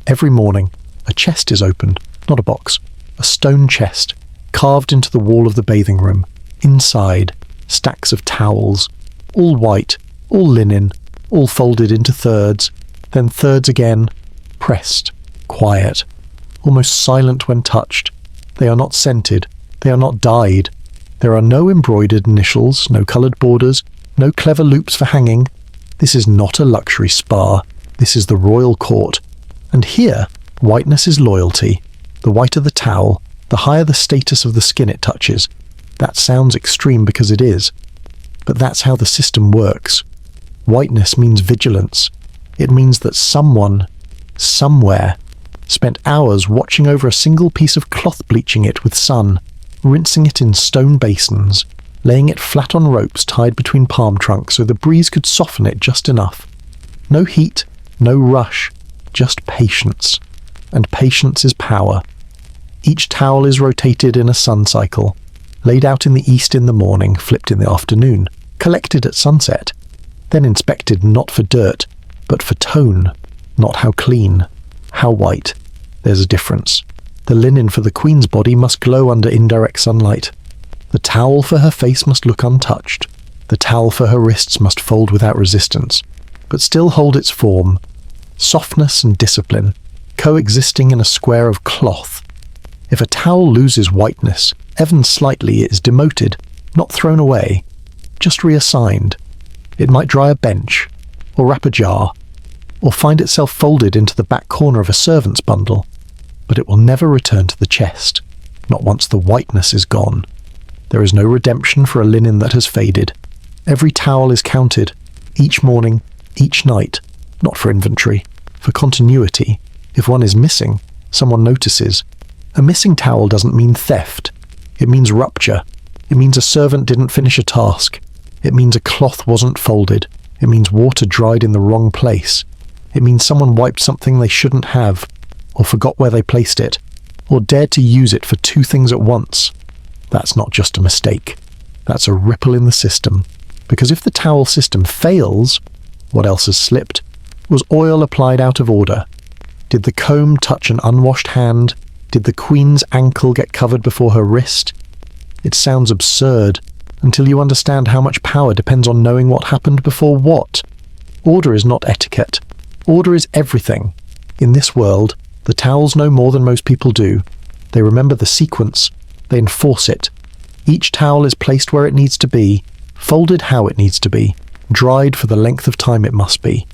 Every morning, a chest is opened, not a box. A stone chest, carved into the wall of the bathing room. Inside, stacks of towels, all white, all linen, all folded into thirds, then thirds again, pressed, quiet, almost silent when touched. They are not scented, they are not dyed. There are no embroidered initials, no coloured borders, no clever loops for hanging. This is not a luxury spa, this is the royal court. And here, whiteness is loyalty. The whiter the towel, the higher the status of the skin it touches. That sounds extreme because it is. But that's how the system works. Whiteness means vigilance. It means that someone, somewhere, spent hours watching over a single piece of cloth, bleaching it with sun, rinsing it in stone basins, laying it flat on ropes tied between palm trunks so the breeze could soften it just enough. No heat, no rush, just patience. And patience is power. Each towel is rotated in a sun cycle, laid out in the east in the morning, flipped in the afternoon, collected at sunset, then inspected not for dirt, but for tone, not how clean, how white. There's a difference. The linen for the queen's body must glow under indirect sunlight. The towel for her face must look untouched. The towel for her wrists must fold without resistance, but still hold its form. Softness and discipline, coexisting in a square of cloth. If a towel loses whiteness, even slightly, it is demoted, not thrown away, just reassigned. It might dry a bench, or wrap a jar, or find itself folded into the back corner of a servant's bundle, but it will never return to the chest, not once the whiteness is gone. There is no redemption for a linen that has faded. Every towel is counted, each morning, each night, not for inventory, for continuity. If one is missing, someone notices. A missing towel doesn't mean theft. It means rupture. It means a servant didn't finish a task. It means a cloth wasn't folded. It means water dried in the wrong place. It means someone wiped something they shouldn't have, or forgot where they placed it, or dared to use it for two things at once. That's not just a mistake. That's a ripple in the system. Because if the towel system fails, what else has slipped? Was oil applied out of order? Did the comb touch an unwashed hand? Did the queen's ankle get covered before her wrist? It sounds absurd until you understand how much power depends on knowing what happened before what. Order is not etiquette. Order is everything. In this world, the towels know more than most people do. They remember the sequence. They enforce it. Each towel is placed where it needs to be, folded how it needs to be, dried for the length of time it must be.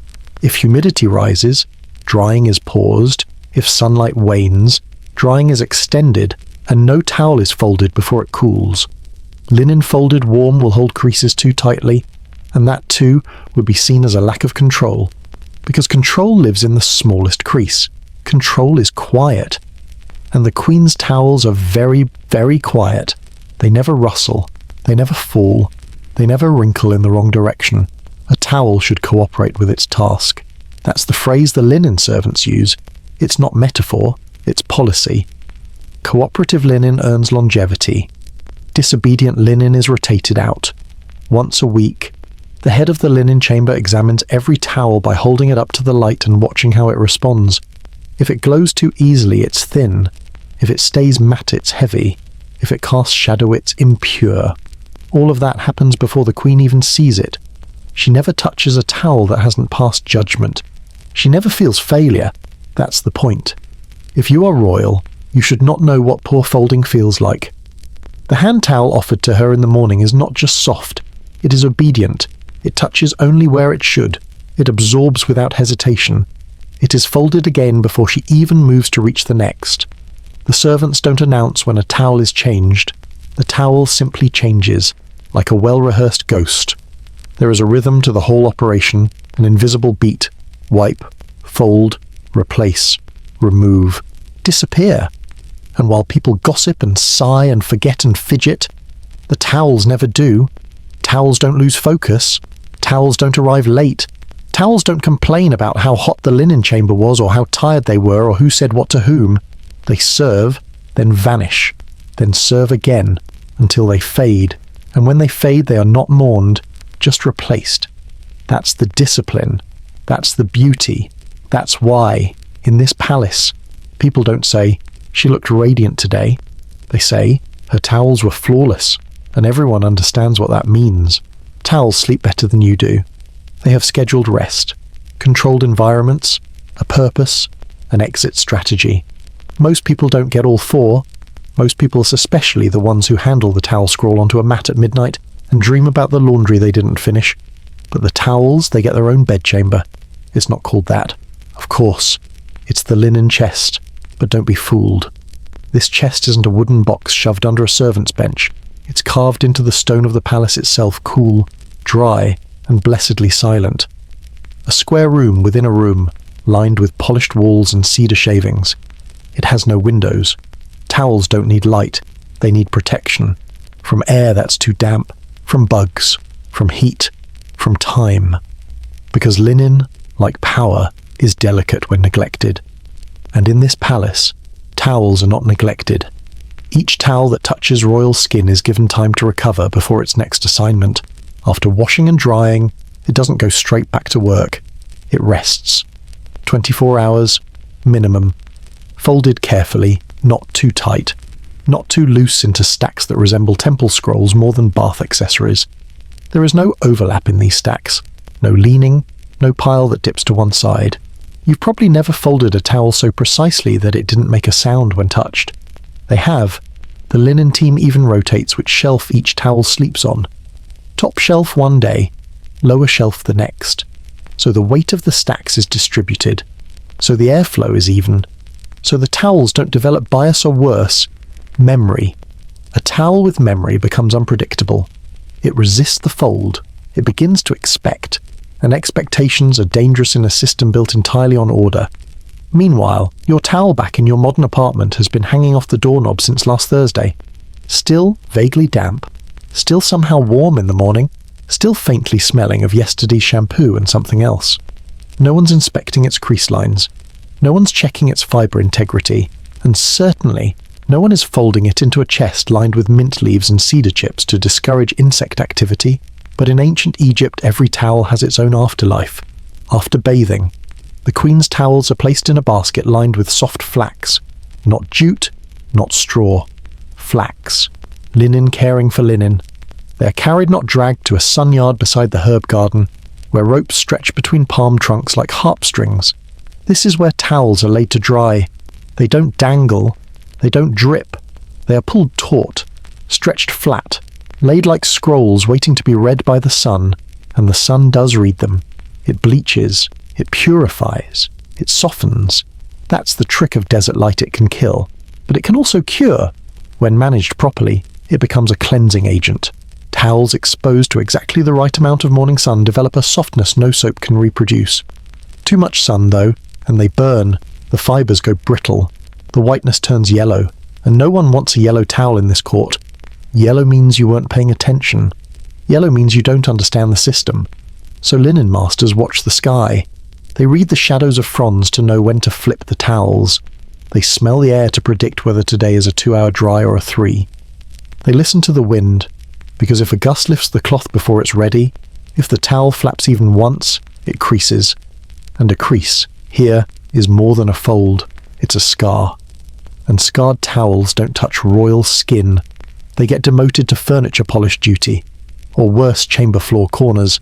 If humidity rises, drying is paused. If sunlight wanes, drying is extended, and no towel is folded before it cools. Linen folded warm will hold creases too tightly, and that too would be seen as a lack of control. Because control lives in the smallest crease. Control is quiet. And the Queen's towels are very, very quiet. They never rustle. They never fall. They never wrinkle in the wrong direction. A towel should cooperate with its task. That's the phrase the linen servants use. It's not metaphor, it's policy. Cooperative linen earns longevity. Disobedient linen is rotated out. Once a week, the head of the linen chamber examines every towel by holding it up to the light and watching how it responds. If it glows too easily, it's thin. If it stays matte, it's heavy. If it casts shadow, it's impure. All of that happens before the Queen even sees it. She never touches a towel that hasn't passed judgment. She never feels failure. That's the point. If you are royal, you should not know what poor folding feels like. The hand towel offered to her in the morning is not just soft. It is obedient. It touches only where it should. It absorbs without hesitation. It is folded again before she even moves to reach the next. The servants don't announce when a towel is changed. The towel simply changes, like a well-rehearsed ghost. There is a rhythm to the whole operation, an invisible beat. Wipe, fold, replace, remove, disappear. And while people gossip and sigh and forget and fidget, the towels never do. Towels don't lose focus. Towels don't arrive late. Towels don't complain about how hot the linen chamber was or how tired they were or who said what to whom. They serve, then vanish, then serve again until they fade. And when they fade, they are not mourned, just replaced. That's the discipline. That's the beauty. That's why, in this palace, people don't say, "She looked radiant today." They say, "Her towels were flawless," and everyone understands what that means. Towels sleep better than you do. They have scheduled rest, controlled environments, a purpose, an exit strategy. Most people don't get all four. Most people, especially the ones who handle the towel scroll onto a mat at midnight and dream about the laundry they didn't finish. But the towels, they get their own bedchamber. It's not called that. Of course, it's the linen chest. But don't be fooled. This chest isn't a wooden box shoved under a servant's bench. It's carved into the stone of the palace itself, cool, dry, and blessedly silent. A square room within a room, lined with polished walls and cedar shavings. It has no windows. Towels don't need light. They need protection. From air that's too damp, from bugs, from heat, from time. Because linen, like power, is delicate when neglected. And in this palace, towels are not neglected. Each towel that touches royal skin is given time to recover before its next assignment. After washing and drying, it doesn't go straight back to work. It rests. 24 hours, minimum. Folded carefully, not too tight. Not too loose into stacks that resemble temple scrolls more than bath accessories. There is no overlap in these stacks. No leaning, no pile that dips to one side. You've probably never folded a towel so precisely that it didn't make a sound when touched. They have. The linen team even rotates which shelf each towel sleeps on. Top shelf one day, lower shelf the next. So the weight of the stacks is distributed. So the airflow is even. So the towels don't develop bias or worse, memory. A towel with memory becomes unpredictable. It resists the fold. It begins to expect. And expectations are dangerous in a system built entirely on order. Meanwhile, your towel back in your modern apartment has been hanging off the doorknob since last Thursday. Still vaguely damp, still somehow warm in the morning, still faintly smelling of yesterday's shampoo and something else. No one's inspecting its crease lines. No one's checking its fibre integrity. And certainly, no one is folding it into a chest lined with mint leaves and cedar chips to discourage insect activity. But in ancient Egypt, every towel has its own afterlife. After bathing, the queen's towels are placed in a basket lined with soft flax. Not jute, not straw. Flax. Linen caring for linen. They are carried, not dragged, to a sun yard beside the herb garden, where ropes stretch between palm trunks like harp strings. This is where towels are laid to dry. They don't dangle. They don't drip. They are pulled taut, stretched flat, laid like scrolls waiting to be read by the sun, and the sun does read them. It bleaches. It purifies. It softens. That's the trick of desert light. It can kill, but it can also cure. When managed properly, it becomes a cleansing agent. Towels exposed to exactly the right amount of morning sun develop a softness no soap can reproduce. Too much sun, though, and they burn. The fibres go brittle. The whiteness turns yellow, and no one wants a yellow towel in this court. Yellow means you weren't paying attention. Yellow means you don't understand the system. So linen masters watch the sky. They read the shadows of fronds to know when to flip the towels. They smell the air to predict whether today is a 2-hour dry or a 3. They listen to the wind, because if a gust lifts the cloth before it's ready, if the towel flaps even once, it creases. And a crease, here, is more than a fold. It's a scar. And scarred towels don't touch royal skin. They get demoted to furniture polish duty, or worse, chamber floor corners.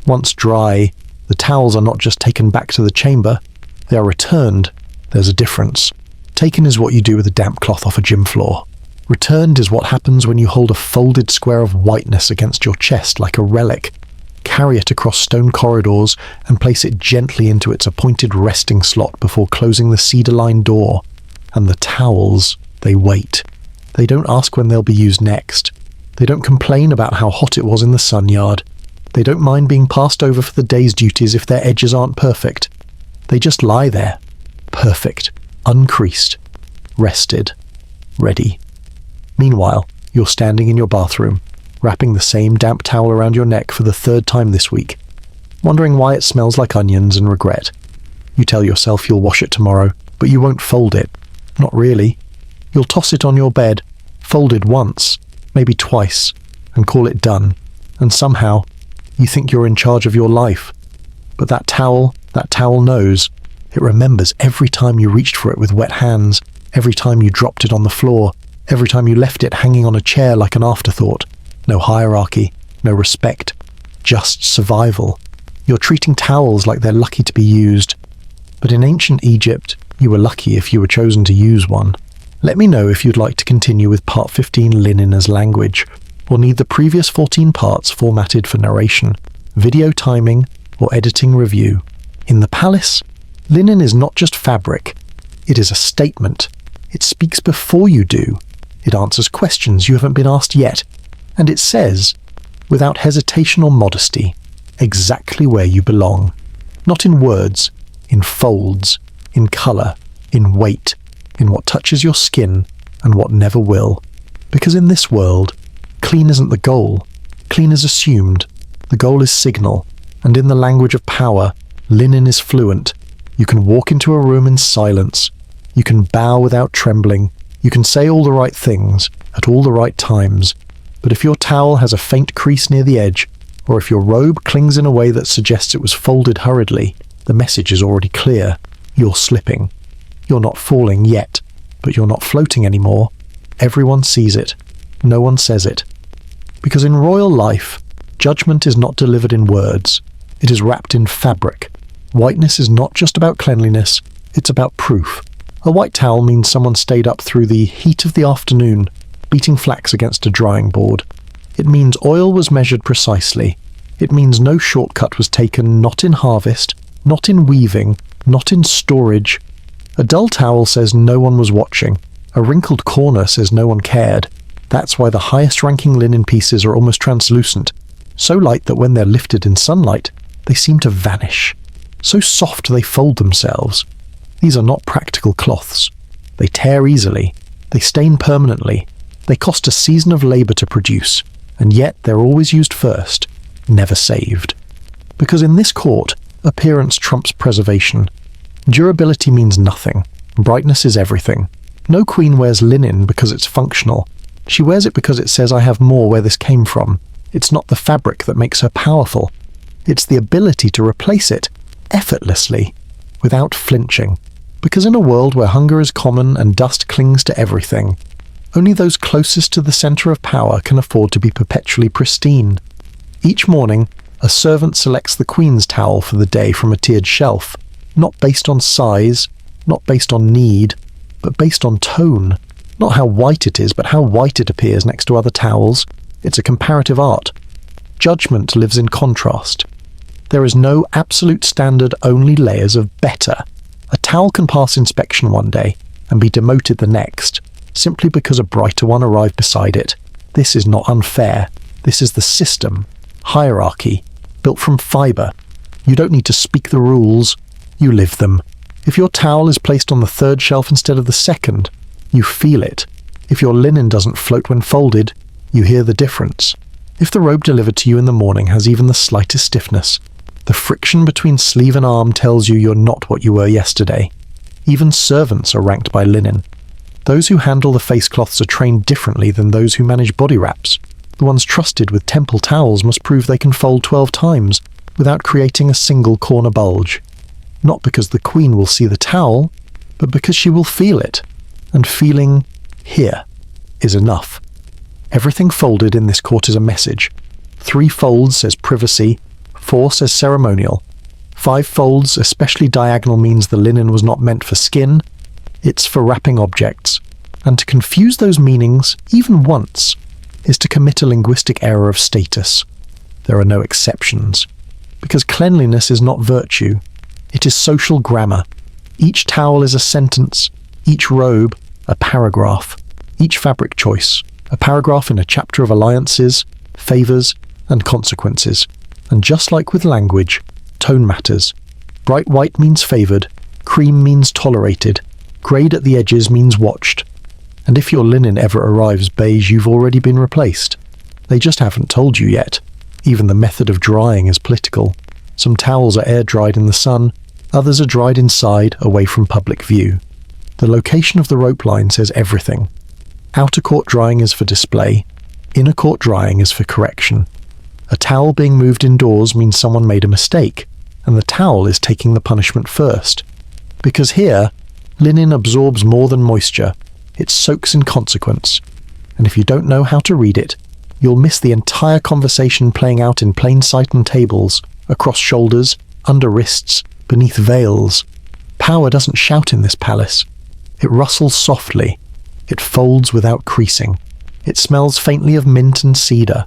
Once dry, the towels are not just taken back to the chamber, they are returned. There's a difference. Taken is what you do with a damp cloth off a gym floor. Returned is what happens when you hold a folded square of whiteness against your chest like a relic, carry it across stone corridors, and place it gently into its appointed resting slot before closing the cedar-lined door. And the towels, they wait. They don't ask when they'll be used next. They don't complain about how hot it was in the sun yard. They don't mind being passed over for the day's duties if their edges aren't perfect. They just lie there. Perfect, uncreased, rested, ready. Meanwhile, you're standing in your bathroom, wrapping the same damp towel around your neck for the 3rd time this week, wondering why it smells like onions and regret. You tell yourself you'll wash it tomorrow, but you won't fold it. Not really. You'll toss it on your bed, folded once, maybe twice, and call it done. And somehow, you think you're in charge of your life. But that towel knows. It remembers every time you reached for it with wet hands, every time you dropped it on the floor, every time you left it hanging on a chair like an afterthought. No hierarchy, no respect, just survival. You're treating towels like they're lucky to be used. But in ancient Egypt, you were lucky if you were chosen to use one. Let me know if you'd like to continue with part 15, linen as language, or need the previous 14 parts formatted for narration, video timing, or editing review. In the palace, linen is not just fabric. It is a statement. It speaks before you do. It answers questions you haven't been asked yet. And it says, without hesitation or modesty, exactly where you belong. Not in words, in folds, in colour, in weight, in what touches your skin and what never will. Because in this world, clean isn't the goal. Clean is assumed. The goal is signal. And in the language of power, linen is fluent. You can walk into a room in silence. You can bow without trembling. You can say all the right things at all the right times. But if your towel has a faint crease near the edge, or if your robe clings in a way that suggests it was folded hurriedly, the message is already clear. You're slipping. You're not falling yet, but you're not floating anymore. Everyone sees it. No one says it. Because in royal life, judgment is not delivered in words. It is wrapped in fabric. Whiteness is not just about cleanliness, it's about proof. A white towel means someone stayed up through the heat of the afternoon, beating flax against a drying board. It means oil was measured precisely. It means no shortcut was taken, not in harvest, not in weaving, not in storage. A dull towel says no one was watching. A wrinkled corner says no one cared. That's why the highest-ranking linen pieces are almost translucent, so light that when they're lifted in sunlight, they seem to vanish. So soft they fold themselves. These are not practical cloths. They tear easily. They stain permanently. They cost a season of labour to produce, and yet they're always used first. never saved. Because in this court, appearance trumps preservation. Durability means nothing. Brightness is everything. No queen wears linen because it's functional. She wears it because it says, "I have more where this came from." It's not the fabric that makes her powerful. It's the ability to replace it effortlessly, without flinching. Because in a world where hunger is common and dust clings to everything, only those closest to the center of power can afford to be perpetually pristine. Each morning, a servant selects the queen's towel for the day from a tiered shelf, not based on size, not based on need, but based on tone. Not how white it is, but how white it appears next to other towels. It's a comparative art. Judgment lives in contrast. There is no absolute standard, only layers of better. A towel can pass inspection one day and be demoted the next, simply because a brighter one arrived beside it. This is not unfair. This is the system, hierarchy, built from fiber. You don't need to speak the rules, you live them. If your towel is placed on the third shelf instead of the second, you feel it. If your linen doesn't float when folded, you hear the difference. If the robe delivered to you in the morning has even the slightest stiffness, the friction between sleeve and arm tells you you're not what you were yesterday. Even servants are ranked by linen. Those who handle the face cloths are trained differently than those who manage body wraps. The ones trusted with temple towels must prove they can fold 12 times without creating a single corner bulge. Not because the queen will see the towel, but because she will feel it. And feeling here is enough. Everything folded in this court is a message. 3 folds says privacy, 4 says ceremonial. 5 folds, especially diagonal, means the linen was not meant for skin, it's for wrapping objects. And to confuse those meanings, even once, is to commit a linguistic error of status. There are no exceptions. Because cleanliness is not virtue, it is social grammar. Each towel is a sentence, each robe a paragraph, each fabric choice a paragraph in a chapter of alliances, favors, and consequences. And just like with language, tone matters. Bright white means favored, cream means tolerated, grayed at the edges means watched. And if your linen ever arrives beige, you've already been replaced. They just haven't told you yet. Even the method of drying is political. Some towels are air-dried in the sun, others are dried inside, away from public view. The location of the rope line says everything. Outer court drying is for display, inner court drying is for correction. A towel being moved indoors means someone made a mistake, and the towel is taking the punishment first. Because here, linen absorbs more than moisture, it soaks in consequence. And if you don't know how to read it, you'll miss the entire conversation playing out in plain sight on tables, across shoulders, under wrists, beneath veils. Power doesn't shout in this palace. It rustles softly. It folds without creasing. It smells faintly of mint and cedar.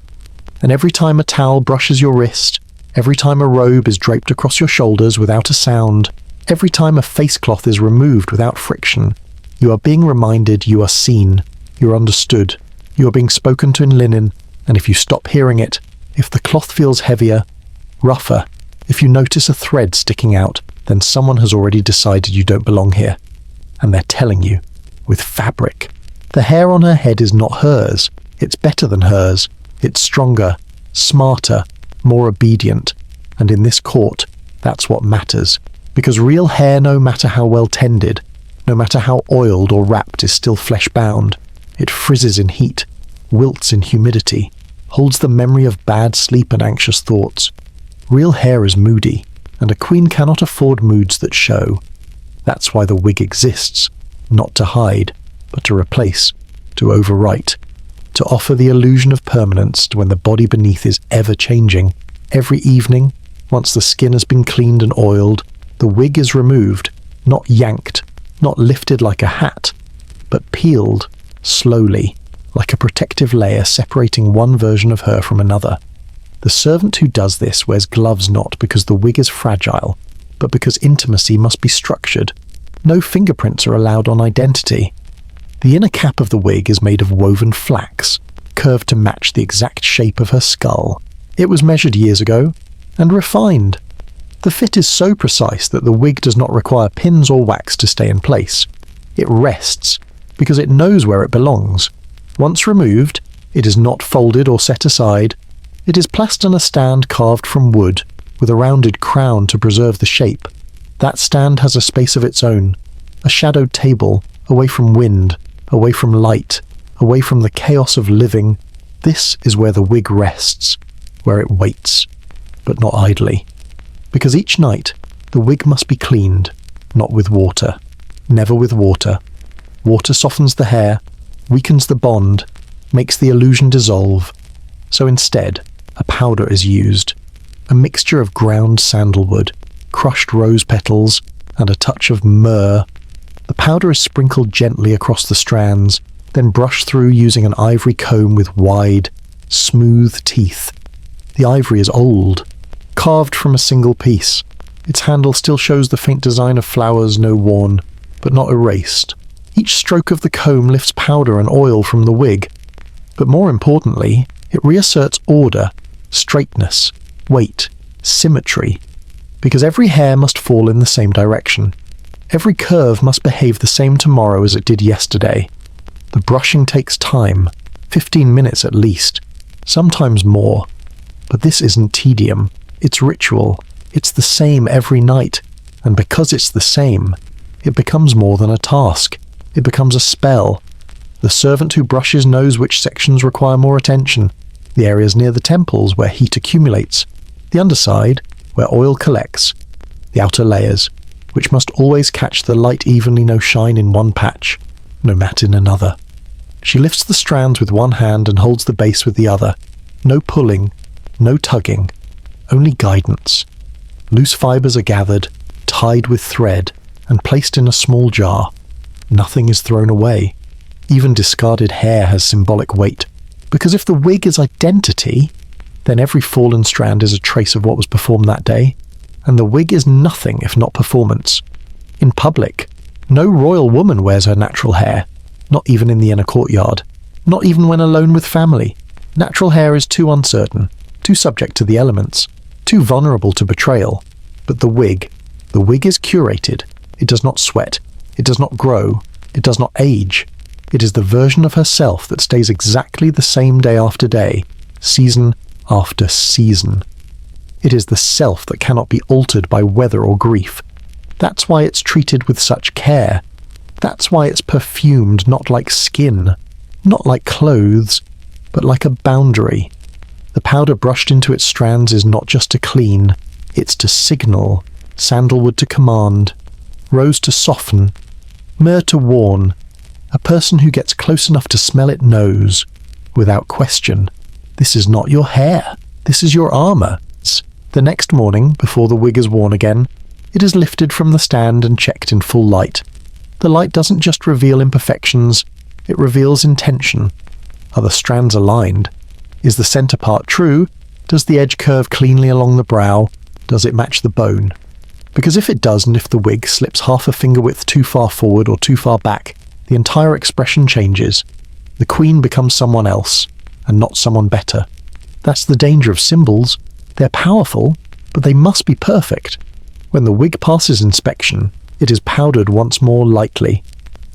And every time a towel brushes your wrist, every time a robe is draped across your shoulders without a sound, every time a face cloth is removed without friction, you are being reminded you are seen, you are understood, you are being spoken to in linen, and if you stop hearing it, if the cloth feels heavier, rougher, if you notice a thread sticking out, then someone has already decided you don't belong here. And they're telling you, with fabric. The hair on her head is not hers, it's better than hers. It's stronger, smarter, more obedient. And in this court, that's what matters. Because real hair, no matter how well tended, no matter how oiled or wrapped, is still flesh-bound. It frizzes in heat, wilts in humidity, holds the memory of bad sleep and anxious thoughts. Real hair is moody, and a queen cannot afford moods that show. That's why the wig exists, not to hide, but to replace, to overwrite. To offer the illusion of permanence when the body beneath is ever-changing. Every evening, once the skin has been cleaned and oiled, the wig is removed, not yanked, not lifted like a hat, but peeled, slowly, like a protective layer separating one version of her from another. The servant who does this wears gloves not because the wig is fragile, but because intimacy must be structured. No fingerprints are allowed on identity. The inner cap of the wig is made of woven flax, curved to match the exact shape of her skull. It was measured years ago, and refined. The fit is so precise that the wig does not require pins or wax to stay in place. It rests, because it knows where it belongs. Once removed, it is not folded or set aside. It is placed on a stand carved from wood, with a rounded crown to preserve the shape. That stand has a space of its own, a shadowed table, away from wind, away from light, away from the chaos of living. This is where the wig rests, where it waits, but not idly. Because each night, the wig must be cleaned, not with water, never with water. Water softens the hair, weakens the bond, makes the illusion dissolve. So instead, a powder is used, a mixture of ground sandalwood, crushed rose petals, and a touch of myrrh. The powder is sprinkled gently across the strands, then brushed through using an ivory comb with wide, smooth teeth. The ivory is old, carved from a single piece. Its handle still shows the faint design of flowers, no worn, but not erased. Each stroke of the comb lifts powder and oil from the wig, but more importantly, it reasserts order, straightness, weight, symmetry, because every hair must fall in the same direction. Every curve must behave the same tomorrow as it did yesterday. The brushing takes time, 15 minutes at least, sometimes more. But this isn't tedium, it's ritual. It's the same every night, and because it's the same, it becomes more than a task. It becomes a spell. The servant who brushes knows which sections require more attention. The areas near the temples where heat accumulates. The underside, where oil collects. The outer layers, which must always catch the light evenly, no shine in one patch, no matte in another. She lifts the strands with one hand and holds the base with the other. No pulling, no tugging, only guidance. Loose fibers are gathered, tied with thread, and placed in a small jar. Nothing is thrown away. Even discarded hair has symbolic weight. Because if the wig is identity, then every fallen strand is a trace of what was performed that day, and the wig is nothing if not performance. In public, no royal woman wears her natural hair, not even in the inner courtyard, not even when alone with family. Natural hair is too uncertain, too subject to the elements, too vulnerable to betrayal. But the wig is curated. It does not sweat. It does not grow. It does not age. It is the version of herself that stays exactly the same day after day, season after season. It is the self that cannot be altered by weather or grief. That's why it's treated with such care. That's why it's perfumed not like skin, not like clothes, but like a boundary. The powder brushed into its strands is not just to clean, it's to signal, sandalwood to command, rose to soften, myrrh to warn. A person who gets close enough to smell it knows, without question, this is not your hair, this is your armor. The next morning, before the wig is worn again, it is lifted from the stand and checked in full light. The light doesn't just reveal imperfections, it reveals intention. Are the strands aligned? Is the center part true? Does the edge curve cleanly along the brow? Does it match the bone? Because if it does, and if the wig slips half a finger width too far forward or too far back, the entire expression changes. The queen becomes someone else, and not someone better. That's the danger of symbols. They're powerful, but they must be perfect. When the wig passes inspection, it is powdered once more lightly.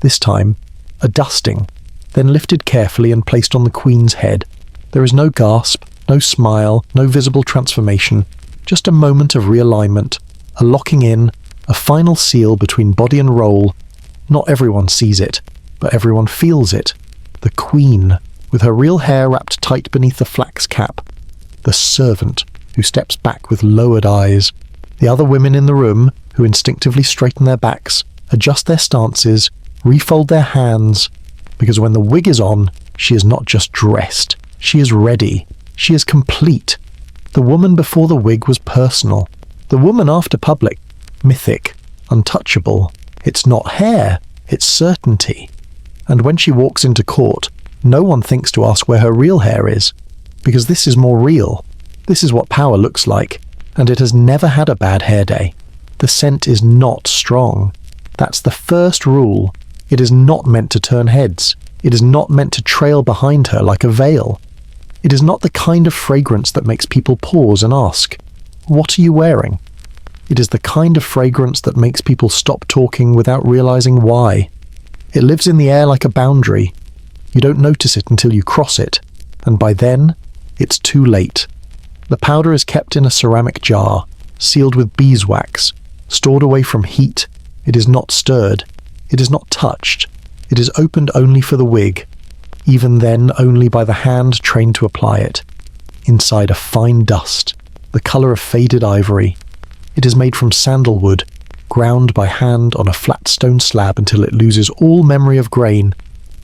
This time, a dusting, then lifted carefully and placed on the queen's head. There is no gasp, no smile, no visible transformation, just a moment of realignment, a locking in, a final seal between body and role. Not everyone sees it, but everyone feels it. The queen, with her real hair wrapped tight beneath the flax cap. The servant, who steps back with lowered eyes. The other women in the room, who instinctively straighten their backs, adjust their stances, refold their hands, because when the wig is on, she is not just dressed, she is ready, she is complete. The woman before the wig was personal. The woman after public, mythic, untouchable. It's not hair, it's certainty. And when she walks into court, no one thinks to ask where her real hair is, because this is more real. This is what power looks like, and it has never had a bad hair day. The scent is not strong. That's the first rule. It is not meant to turn heads. It is not meant to trail behind her like a veil. It is not the kind of fragrance that makes people pause and ask, "What are you wearing?" It is the kind of fragrance that makes people stop talking without realizing why. It lives in the air like a boundary. You don't notice it until you cross it, and by then, it's too late. The powder is kept in a ceramic jar, sealed with beeswax, stored away from heat. It is not stirred. It is not touched. It is opened only for the wig, even then only by the hand trained to apply it. Inside a fine dust, the colour of faded ivory. It is made from sandalwood, ground by hand on a flat stone slab until it loses all memory of grain,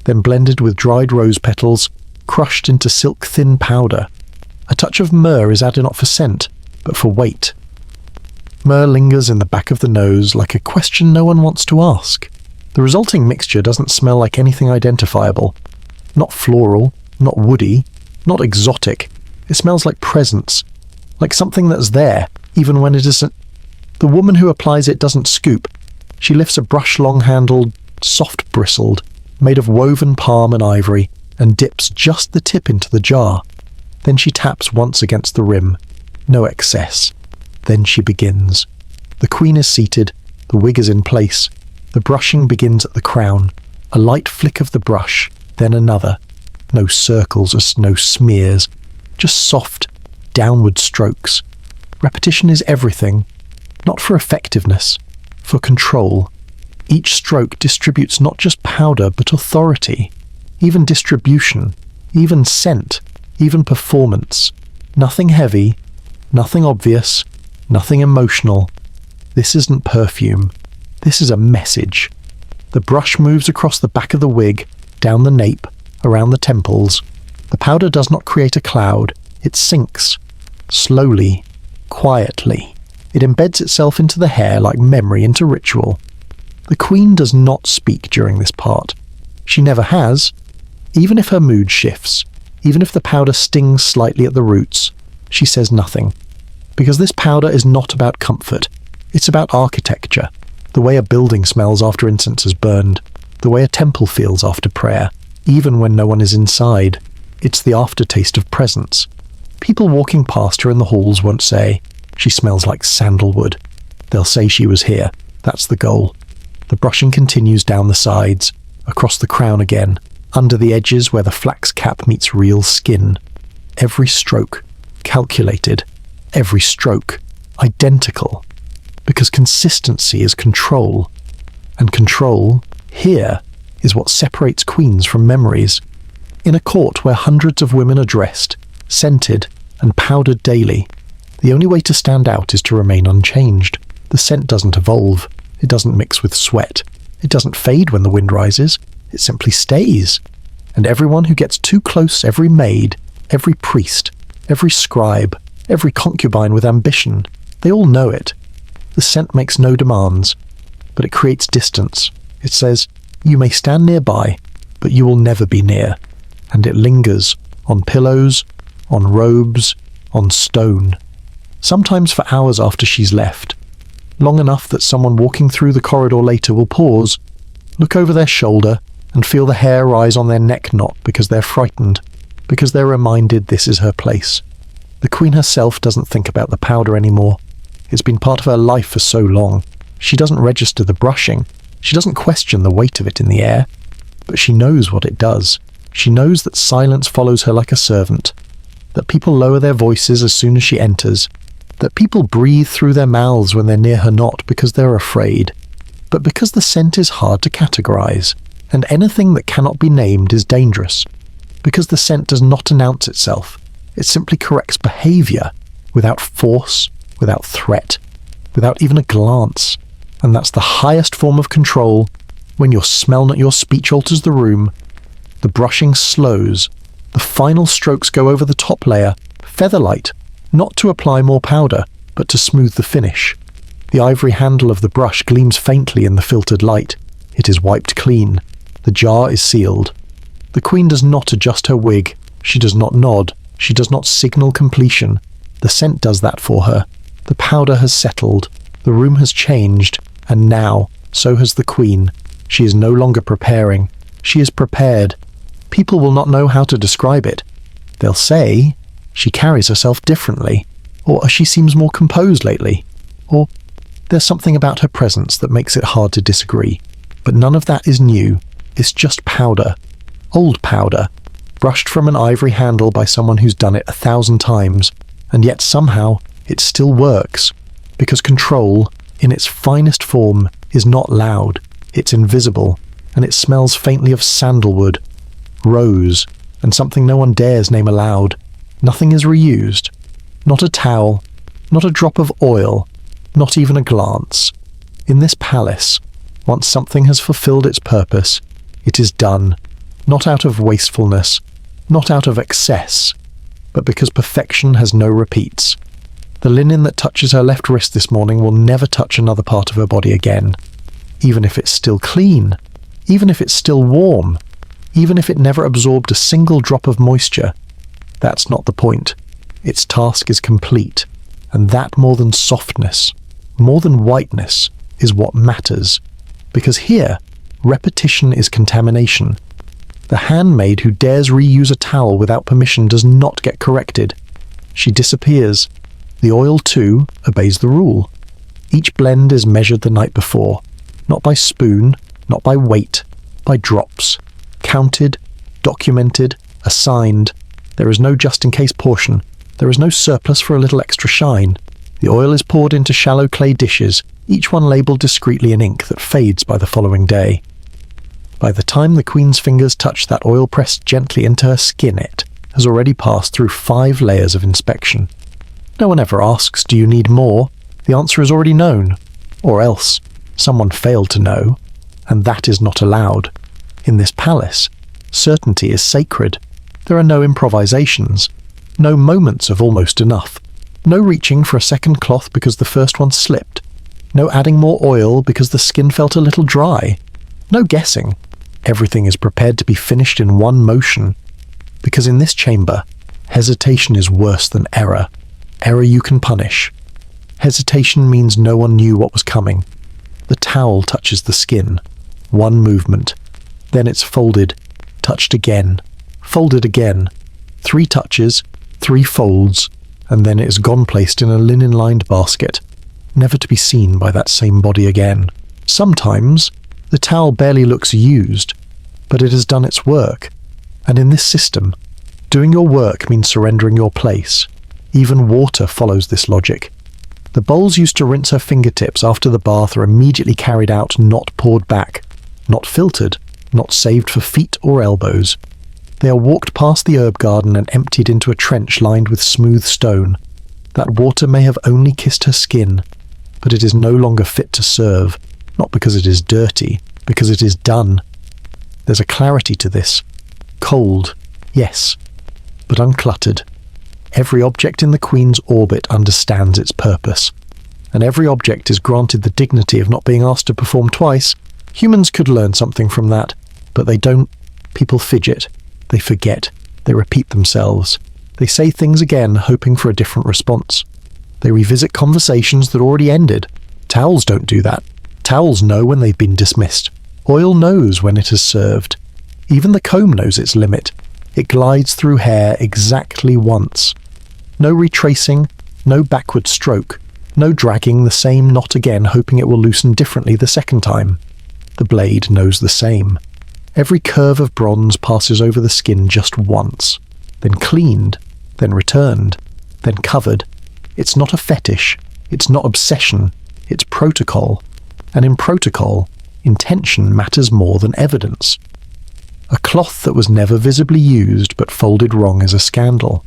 then blended with dried rose petals, crushed into silk-thin powder. A touch of myrrh is added not for scent, but for weight. Myrrh lingers in the back of the nose like a question no one wants to ask. The resulting mixture doesn't smell like anything identifiable. Not floral, not woody, not exotic. It smells like presence, like something that's there, even when it isn't. The woman who applies it doesn't scoop. She lifts a brush long-handled, soft-bristled, made of woven palm and ivory, and dips just the tip into the jar. Then she taps once against the rim. No excess. Then she begins. The queen is seated, the wig is in place. The brushing begins at the crown. A light flick of the brush, then another. No circles, no smears. Just soft, downward strokes. Repetition is everything. Not for effectiveness, for control. Each stroke distributes not just powder, but authority. Even distribution, even scent, even performance. Nothing heavy, nothing obvious, nothing emotional. This isn't perfume. This is a message. The brush moves across the back of the wig, down the nape, around the temples. The powder does not create a cloud. It sinks. Slowly, quietly. It embeds itself into the hair like memory into ritual. The queen does not speak during this part. She never has. Even if her mood shifts, even if the powder stings slightly at the roots, she says nothing. Because this powder is not about comfort. It's about architecture. The way a building smells after incense is burned. The way a temple feels after prayer, even when no one is inside. It's the aftertaste of presence. People walking past her in the halls won't say, "She smells like sandalwood." They'll say she was here. That's the goal. The brushing continues down the sides, across the crown again, under the edges where the flax cap meets real skin. Every stroke, calculated. Every stroke, identical. Because consistency is control. And control, here, is what separates queens from memories. In a court where hundreds of women are dressed, scented, and powdered daily, the only way to stand out is to remain unchanged. The scent doesn't evolve. It doesn't mix with sweat. It doesn't fade when the wind rises. It simply stays. And everyone who gets too close, every maid, every priest, every scribe, every concubine with ambition, they all know it. The scent makes no demands, but it creates distance. It says, you may stand nearby, but you will never be near. And it lingers on pillows, on robes, on stone. Sometimes for hours after she's left. Long enough that someone walking through the corridor later will pause, look over their shoulder, and feel the hair rise on their neck knot because they're frightened, because they're reminded this is her place. The queen herself doesn't think about the powder anymore. It's been part of her life for so long. She doesn't register the brushing. She doesn't question the weight of it in the air. But she knows what it does. She knows that silence follows her like a servant, that people lower their voices as soon as she enters, that people breathe through their mouths when they're near her not because they're afraid, but because the scent is hard to categorize, and anything that cannot be named is dangerous, because the scent does not announce itself. It simply corrects behavior, without force, without threat, without even a glance. And that's the highest form of control. When your smell, not your speech, alters the room, the brushing slows, the final strokes go over the top layer, featherlight, not to apply more powder, but to smooth the finish. The ivory handle of the brush gleams faintly in the filtered light. It is wiped clean. The jar is sealed. The queen does not adjust her wig. She does not nod. She does not signal completion. The scent does that for her. The powder has settled. The room has changed. And now, so has the queen. She is no longer preparing. She is prepared. People will not know how to describe it. They'll say, she carries herself differently, or she seems more composed lately, or there's something about her presence that makes it hard to disagree. But none of that is new. It's just powder. Old powder, brushed from an ivory handle by someone who's done it 1,000 times, And yet somehow it still works, because control, in its finest form, is not loud, it's invisible, and it smells faintly of sandalwood, rose, and something no one dares name aloud. Nothing is reused. Not a towel, not a drop of oil, not even a glance. In this palace, once something has fulfilled its purpose, it is done, not out of wastefulness, not out of excess, but because perfection has no repeats. The linen that touches her left wrist this morning will never touch another part of her body again, even if it's still clean, even if it's still warm, even if it never absorbed a single drop of moisture. That's not the point. Its task is complete, and that more than softness, more than whiteness, is what matters. Because here, repetition is contamination. The handmaid who dares reuse a towel without permission does not get corrected. She disappears. The oil, too, obeys the rule. Each blend is measured the night before, not by spoon, not by weight, by drops. Counted, documented, assigned. There is no just-in-case portion. There is no surplus for a little extra shine. The oil is poured into shallow clay dishes, each one labelled discreetly in ink that fades by the following day. By the time the Queen's fingers touch that oil pressed gently into her skin, it has already passed through 5 layers of inspection. No one ever asks, do you need more? The answer is already known. Or else, someone failed to know, and that is not allowed. In this palace, certainty is sacred. There are no improvisations, no moments of almost enough, no reaching for a second cloth because the first one slipped, no adding more oil because the skin felt a little dry, no guessing. Everything is prepared to be finished in one motion, because in this chamber, hesitation is worse than error. Error you can punish. Hesitation means no one knew what was coming. The towel touches the skin. One movement. Then it's folded, touched again, folded again. 3 touches, 3 folds, and then it is gone placed in a linen-lined basket, never to be seen by that same body again. Sometimes, the towel barely looks used, but it has done its work. And in this system, doing your work means surrendering your place. Even water follows this logic. The bowls used to rinse her fingertips after the bath are immediately carried out, not poured back, not filtered, not saved for feet or elbows. They are walked past the herb garden and emptied into a trench lined with smooth stone. That water may have only kissed her skin, but it is no longer fit to serve, not because it is dirty, because it is done. There's a clarity to this. Cold, yes, but uncluttered. Every object in the Queen's orbit understands its purpose, and every object is granted the dignity of not being asked to perform twice. Humans could learn something from that, but they don't. People fidget. They forget. They repeat themselves. They say things again, hoping for a different response. They revisit conversations that already ended. Towels don't do that. Towels know when they've been dismissed. Oil knows when it has served. Even the comb knows its limit. It glides through hair exactly once. No retracing, no backward stroke, no dragging the same knot again hoping it will loosen differently the second time. The blade knows the same. Every curve of bronze passes over the skin just once, then cleaned, then returned, then covered. It's not a fetish, it's not obsession, it's protocol. And in protocol, intention matters more than evidence. A cloth that was never visibly used but folded wrong is a scandal.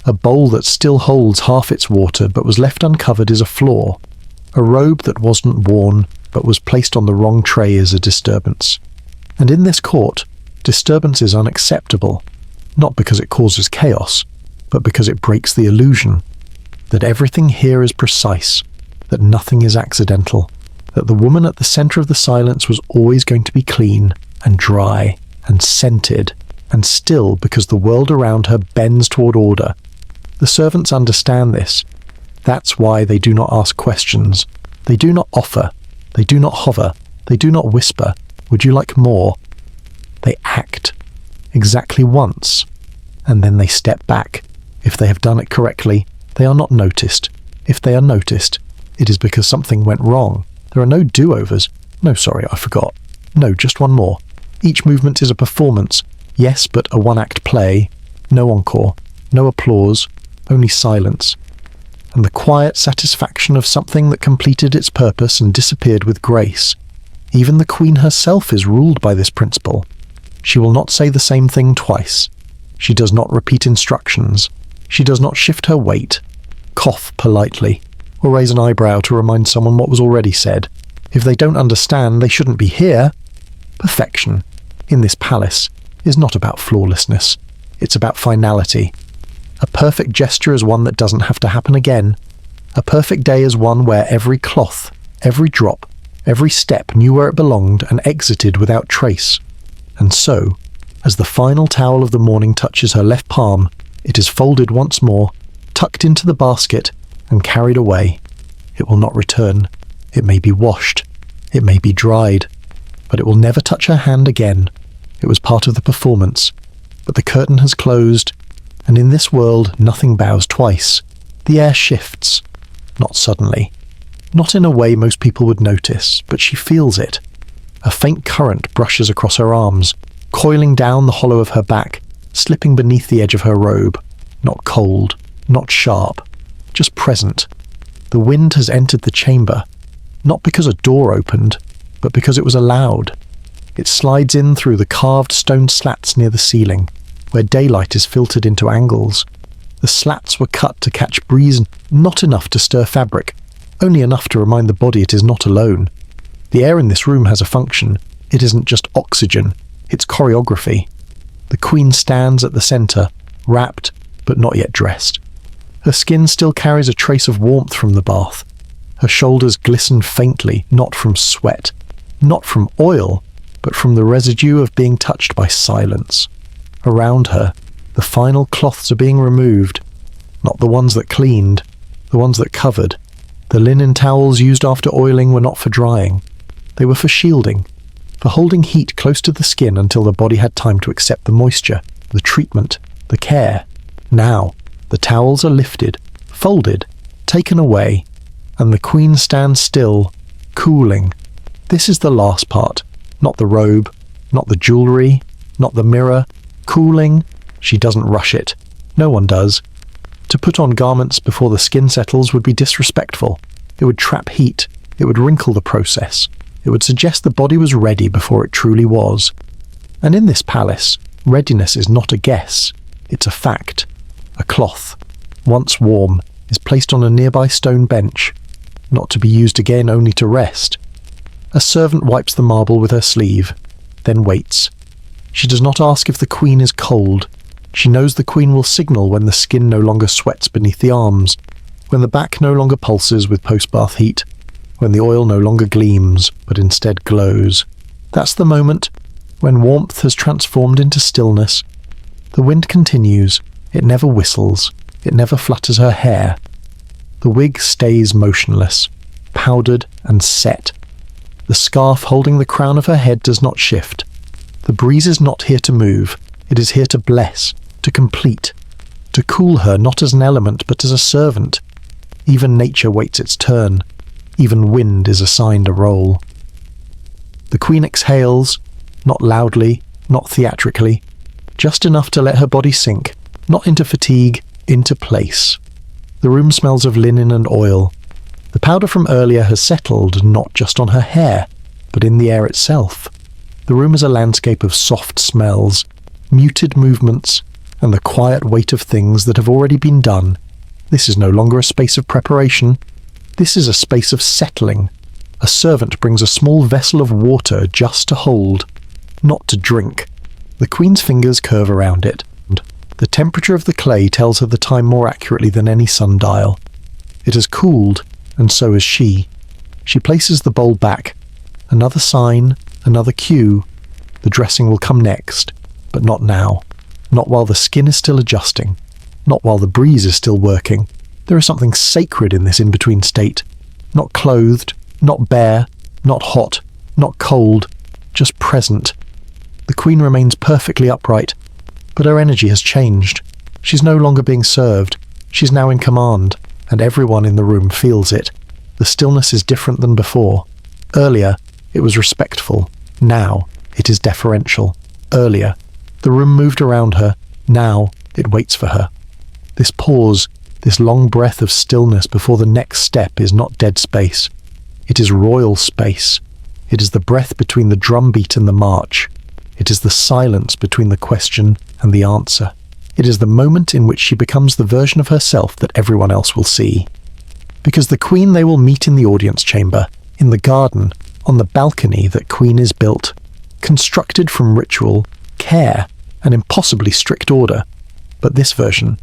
A bowl that still holds half its water but was left uncovered is a flaw. A robe that wasn't worn but was placed on the wrong tray is a disturbance. And in this court, disturbance is unacceptable, not because it causes chaos, but because it breaks the illusion that everything here is precise, that nothing is accidental, that the woman at the centre of the silence was always going to be clean and dry and scented and still because the world around her bends toward order. The servants understand this. That's why they do not ask questions. They do not offer. They do not hover. They do not whisper, "Would you like more?" They act. Exactly once. And then they step back. If they have done it correctly, they are not noticed. If they are noticed, it is because something went wrong. There are no do-overs. No, sorry, I forgot. No, just one more. Each movement is a performance. Yes, but a one-act play. No encore. No applause. Only silence. and the quiet satisfaction of something that completed its purpose and disappeared with grace. Even the queen herself is ruled by this principle. She will not say the same thing twice. She does not repeat instructions. She does not shift her weight, cough politely, or raise an eyebrow to remind someone what was already said. If they don't understand, they shouldn't be here. Perfection, in this palace, is not about flawlessness. It's about finality. A perfect gesture is one that doesn't have to happen again. A perfect day is one where every cloth, every drop, every step knew where it belonged and exited without trace. And so, as the final towel of the morning touches her left palm, it is folded once more, tucked into the basket, and carried away. It will not return. It may be washed. It may be dried. But it will never touch her hand again. It was part of the performance. But the curtain has closed, and in this world nothing bows twice. The air shifts. Not suddenly. Not in a way most people would notice, but she feels it. A faint current brushes across her arms, coiling down the hollow of her back, slipping beneath the edge of her robe. Not cold, not sharp, just present. The wind has entered the chamber, not because a door opened, but because it was allowed. It slides in through the carved stone slats near the ceiling, where daylight is filtered into angles. The slats were cut to catch breeze, not enough to stir fabric, only enough to remind the body it is not alone. The air in this room has a function. It isn't just oxygen, it's choreography. The queen stands at the centre, wrapped, but not yet dressed. Her skin still carries a trace of warmth from the bath. Her shoulders glisten faintly, not from sweat, not from oil, but from the residue of being touched by silence. Around her, the final cloths are being removed, not the ones that cleaned, the ones that covered. The linen towels used after oiling were not for drying. They were for shielding, for holding heat close to the skin until the body had time to accept the moisture, the treatment, the care. Now, the towels are lifted, folded, taken away, and the queen stands still, cooling. This is the last part, not the robe, not the jewellery, not the mirror. Cooling, she doesn't rush it. No one does. To put on garments before the skin settles would be disrespectful. It would trap heat. It would wrinkle the process. It would suggest the body was ready before it truly was. And in this palace, readiness is not a guess. It's a fact. A cloth, once warm, is placed on a nearby stone bench, not to be used again, only to rest. A servant wipes the marble with her sleeve, then waits. She does not ask if the queen is cold. She knows the queen will signal when the skin no longer sweats beneath the arms, when the back no longer pulses with post-bath heat, when the oil no longer gleams, but instead glows. That's the moment when warmth has transformed into stillness. The wind continues. It never whistles. It never flutters her hair. The wig stays motionless, powdered and set. The scarf holding the crown of her head does not shift. The breeze is not here to move. It is here to bless, to complete, to cool her not as an element but as a servant. Even nature waits its turn. Even wind is assigned a role. The queen exhales, not loudly, not theatrically, just enough to let her body sink, not into fatigue, into place. The room smells of linen and oil. The powder from earlier has settled not just on her hair, but in the air itself. The room is a landscape of soft smells, muted movements, and the quiet weight of things that have already been done. This is no longer a space of preparation. This is a space of settling. A servant brings a small vessel of water just to hold, not to drink. The queen's fingers curve around it. The temperature of the clay tells her the time more accurately than any sundial. It has cooled, and so has she. She places the bowl back. Another sign, another cue. The dressing will come next, but not now. Not while the skin is still adjusting. Not while the breeze is still working. There is something sacred in this in-between state. Not clothed, not bare, not hot, not cold, just present. The queen remains perfectly upright, but her energy has changed. She's no longer being served. She's now in command, and everyone in the room feels it. The stillness is different than before. Earlier, it was respectful. Now, it is deferential. Earlier, the room moved around her. Now, it waits for her. This pause, This long breath of stillness before the next step is not dead space. It is royal space. It is the breath between the drumbeat and the march. It is the silence between the question and the answer. It is the moment in which she becomes the version of herself that everyone else will see. Because the queen they will meet in the audience chamber, in the garden, on the balcony that queen is built, constructed from ritual, care, and impossibly strict order. But this version,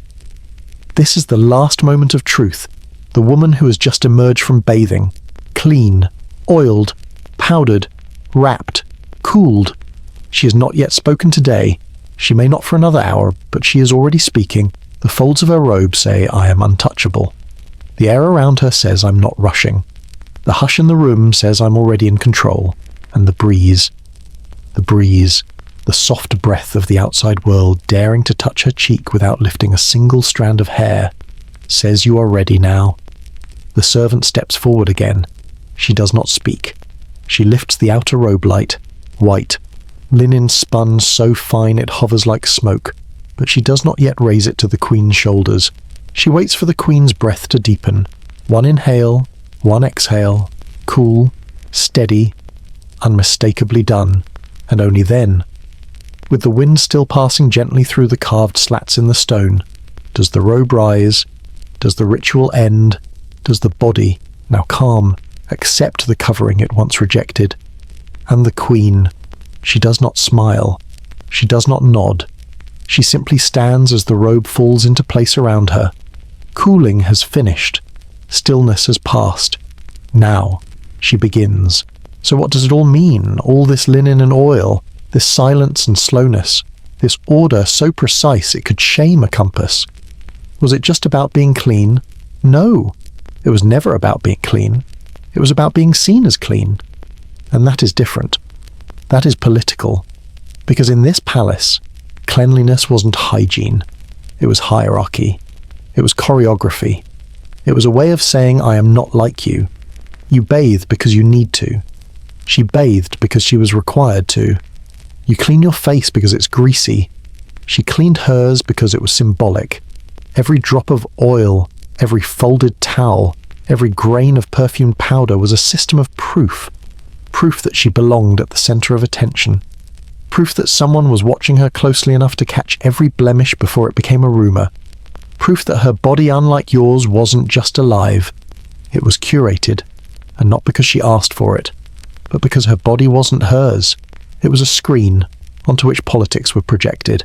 this is the last moment of truth, the woman who has just emerged from bathing, clean, oiled, powdered, wrapped, cooled. She has not yet spoken today. She may not for another hour, but she is already speaking. The folds of her robe say, "I am untouchable." The air around her says, "I'm not rushing." The hush in the room says, "I'm already in control." And the breeze, the soft breath of the outside world daring to touch her cheek without lifting a single strand of hair, says, "You are ready now." The servant steps forward again. She does not speak. She lifts the outer robe light, white, linen spun so fine it hovers like smoke, but she does not yet raise it to the queen's shoulders. She waits for the queen's breath to deepen. One inhale, one exhale, cool, steady, unmistakably done, and only then, with the wind still passing gently through the carved slats in the stone, does the robe rise, does the ritual end, does the body, now calm, accept the covering it once rejected. And the queen, she does not smile, she does not nod, she simply stands as the robe falls into place around her. Cooling has finished, stillness has passed. Now she begins. So what does it all mean, all this linen and oil, this silence and slowness, this order so precise it could shame a compass? Was it just about being clean? No, it was never about being clean. It was about being seen as clean. And that is different. That is political. Because in this palace, cleanliness wasn't hygiene. It was hierarchy. It was choreography. It was a way of saying, "I am not like you. You bathe because you need to." She bathed because she was required to. You clean your face because it's greasy. She cleaned hers because it was symbolic. Every drop of oil, every folded towel, every grain of perfumed powder was a system of proof. Proof that she belonged at the center of attention. Proof that someone was watching her closely enough to catch every blemish before it became a rumor. Proof that her body, unlike yours, wasn't just alive. It was curated, and not because she asked for it, but because her body wasn't hers. It was a screen onto which politics were projected.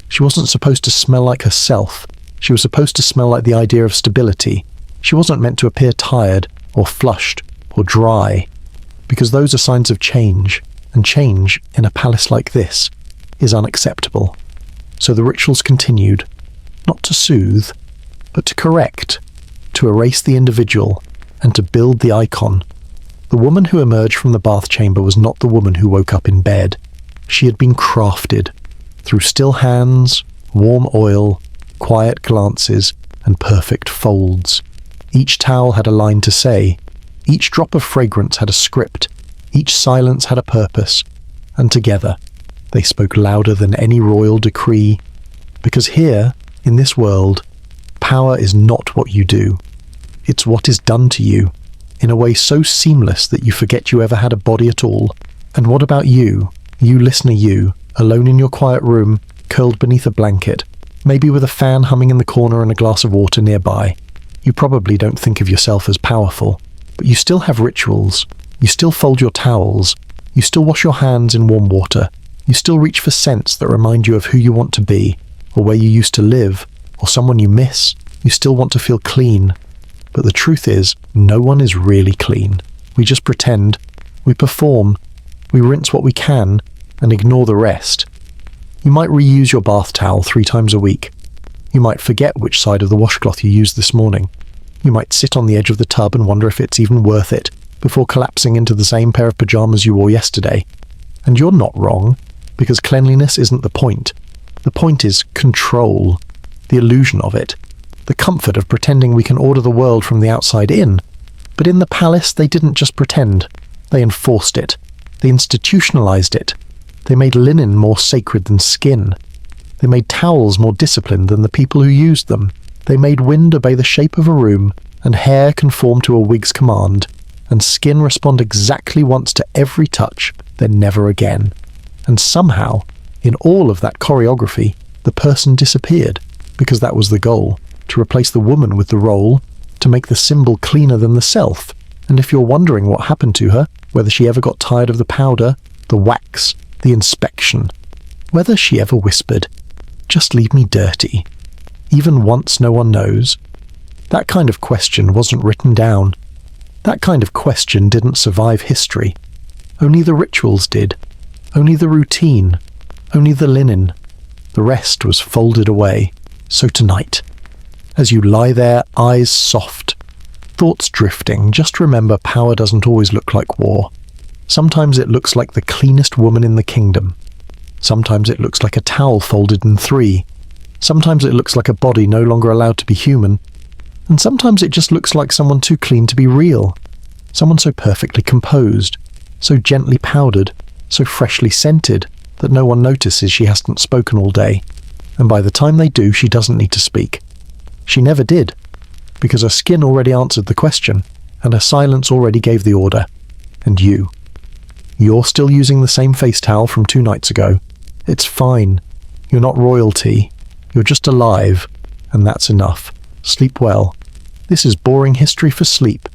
She wasn't supposed to smell like herself. She was supposed to smell like the idea of stability. She wasn't meant to appear tired, or flushed, or dry, because those are signs of change, and change in a palace like this is unacceptable. So the rituals continued, not to soothe, but to correct, to erase the individual, and to build the icon. The woman who emerged from the bath chamber was not the woman who woke up in bed. She had been crafted through still hands, warm oil, quiet glances, and perfect folds. Each towel had a line to say. Each drop of fragrance had a script. Each silence had a purpose. And together, they spoke louder than any royal decree. Because here, in this world, power is not what you do. It's what is done to you, in a way so seamless that you forget you ever had a body at all. And what about you, listener you, alone in your quiet room, curled beneath a blanket, maybe with a fan humming in the corner and a glass of water nearby? You probably don't think of yourself as powerful, but you still have rituals. You still fold your towels. You still wash your hands in warm water. You still reach for scents that remind you of who you want to be, or where you used to live, or someone you miss. You still want to feel clean. But the truth is, no one is really clean. We just pretend. We perform. We rinse what we can and ignore the rest. You might reuse your bath towel 3 times a week. You might forget which side of the washcloth you used this morning. You might sit on the edge of the tub and wonder if it's even worth it before collapsing into the same pair of pajamas you wore yesterday. And you're not wrong, because cleanliness isn't the point. The point is control, the illusion of it, the comfort of pretending we can order the world from the outside in. But in the palace, they didn't just pretend. They enforced it. They institutionalized it. They made linen more sacred than skin. They made towels more disciplined than the people who used them. They made wind obey the shape of a room, and hair conform to a wig's command, and skin respond exactly once to every touch, then never again. And somehow, in all of that choreography, the person disappeared, because that was the goal, to replace the woman with the role, to make the symbol cleaner than the self. And if you're wondering what happened to her, whether she ever got tired of the powder, the wax, the inspection, whether she ever whispered, "Just leave me dirty," even once no one knows, that kind of question wasn't written down. That kind of question didn't survive history. Only the rituals did. Only the routine. Only the linen. The rest was folded away. So tonight, as you lie there, eyes soft, thoughts drifting, just remember power doesn't always look like war. Sometimes it looks like the cleanest woman in the kingdom. Sometimes it looks like a towel folded in three. Sometimes it looks like a body no longer allowed to be human. And sometimes it just looks like someone too clean to be real. Someone so perfectly composed, so gently powdered, so freshly scented that no one notices she hasn't spoken all day. And by the time they do, she doesn't need to speak. She never did, because her skin already answered the question, and her silence already gave the order. And you're still using the same face towel from 2 nights ago. It's fine. You're not royalty. You're just alive, and that's enough. Sleep well. This is Boring History for Sleep.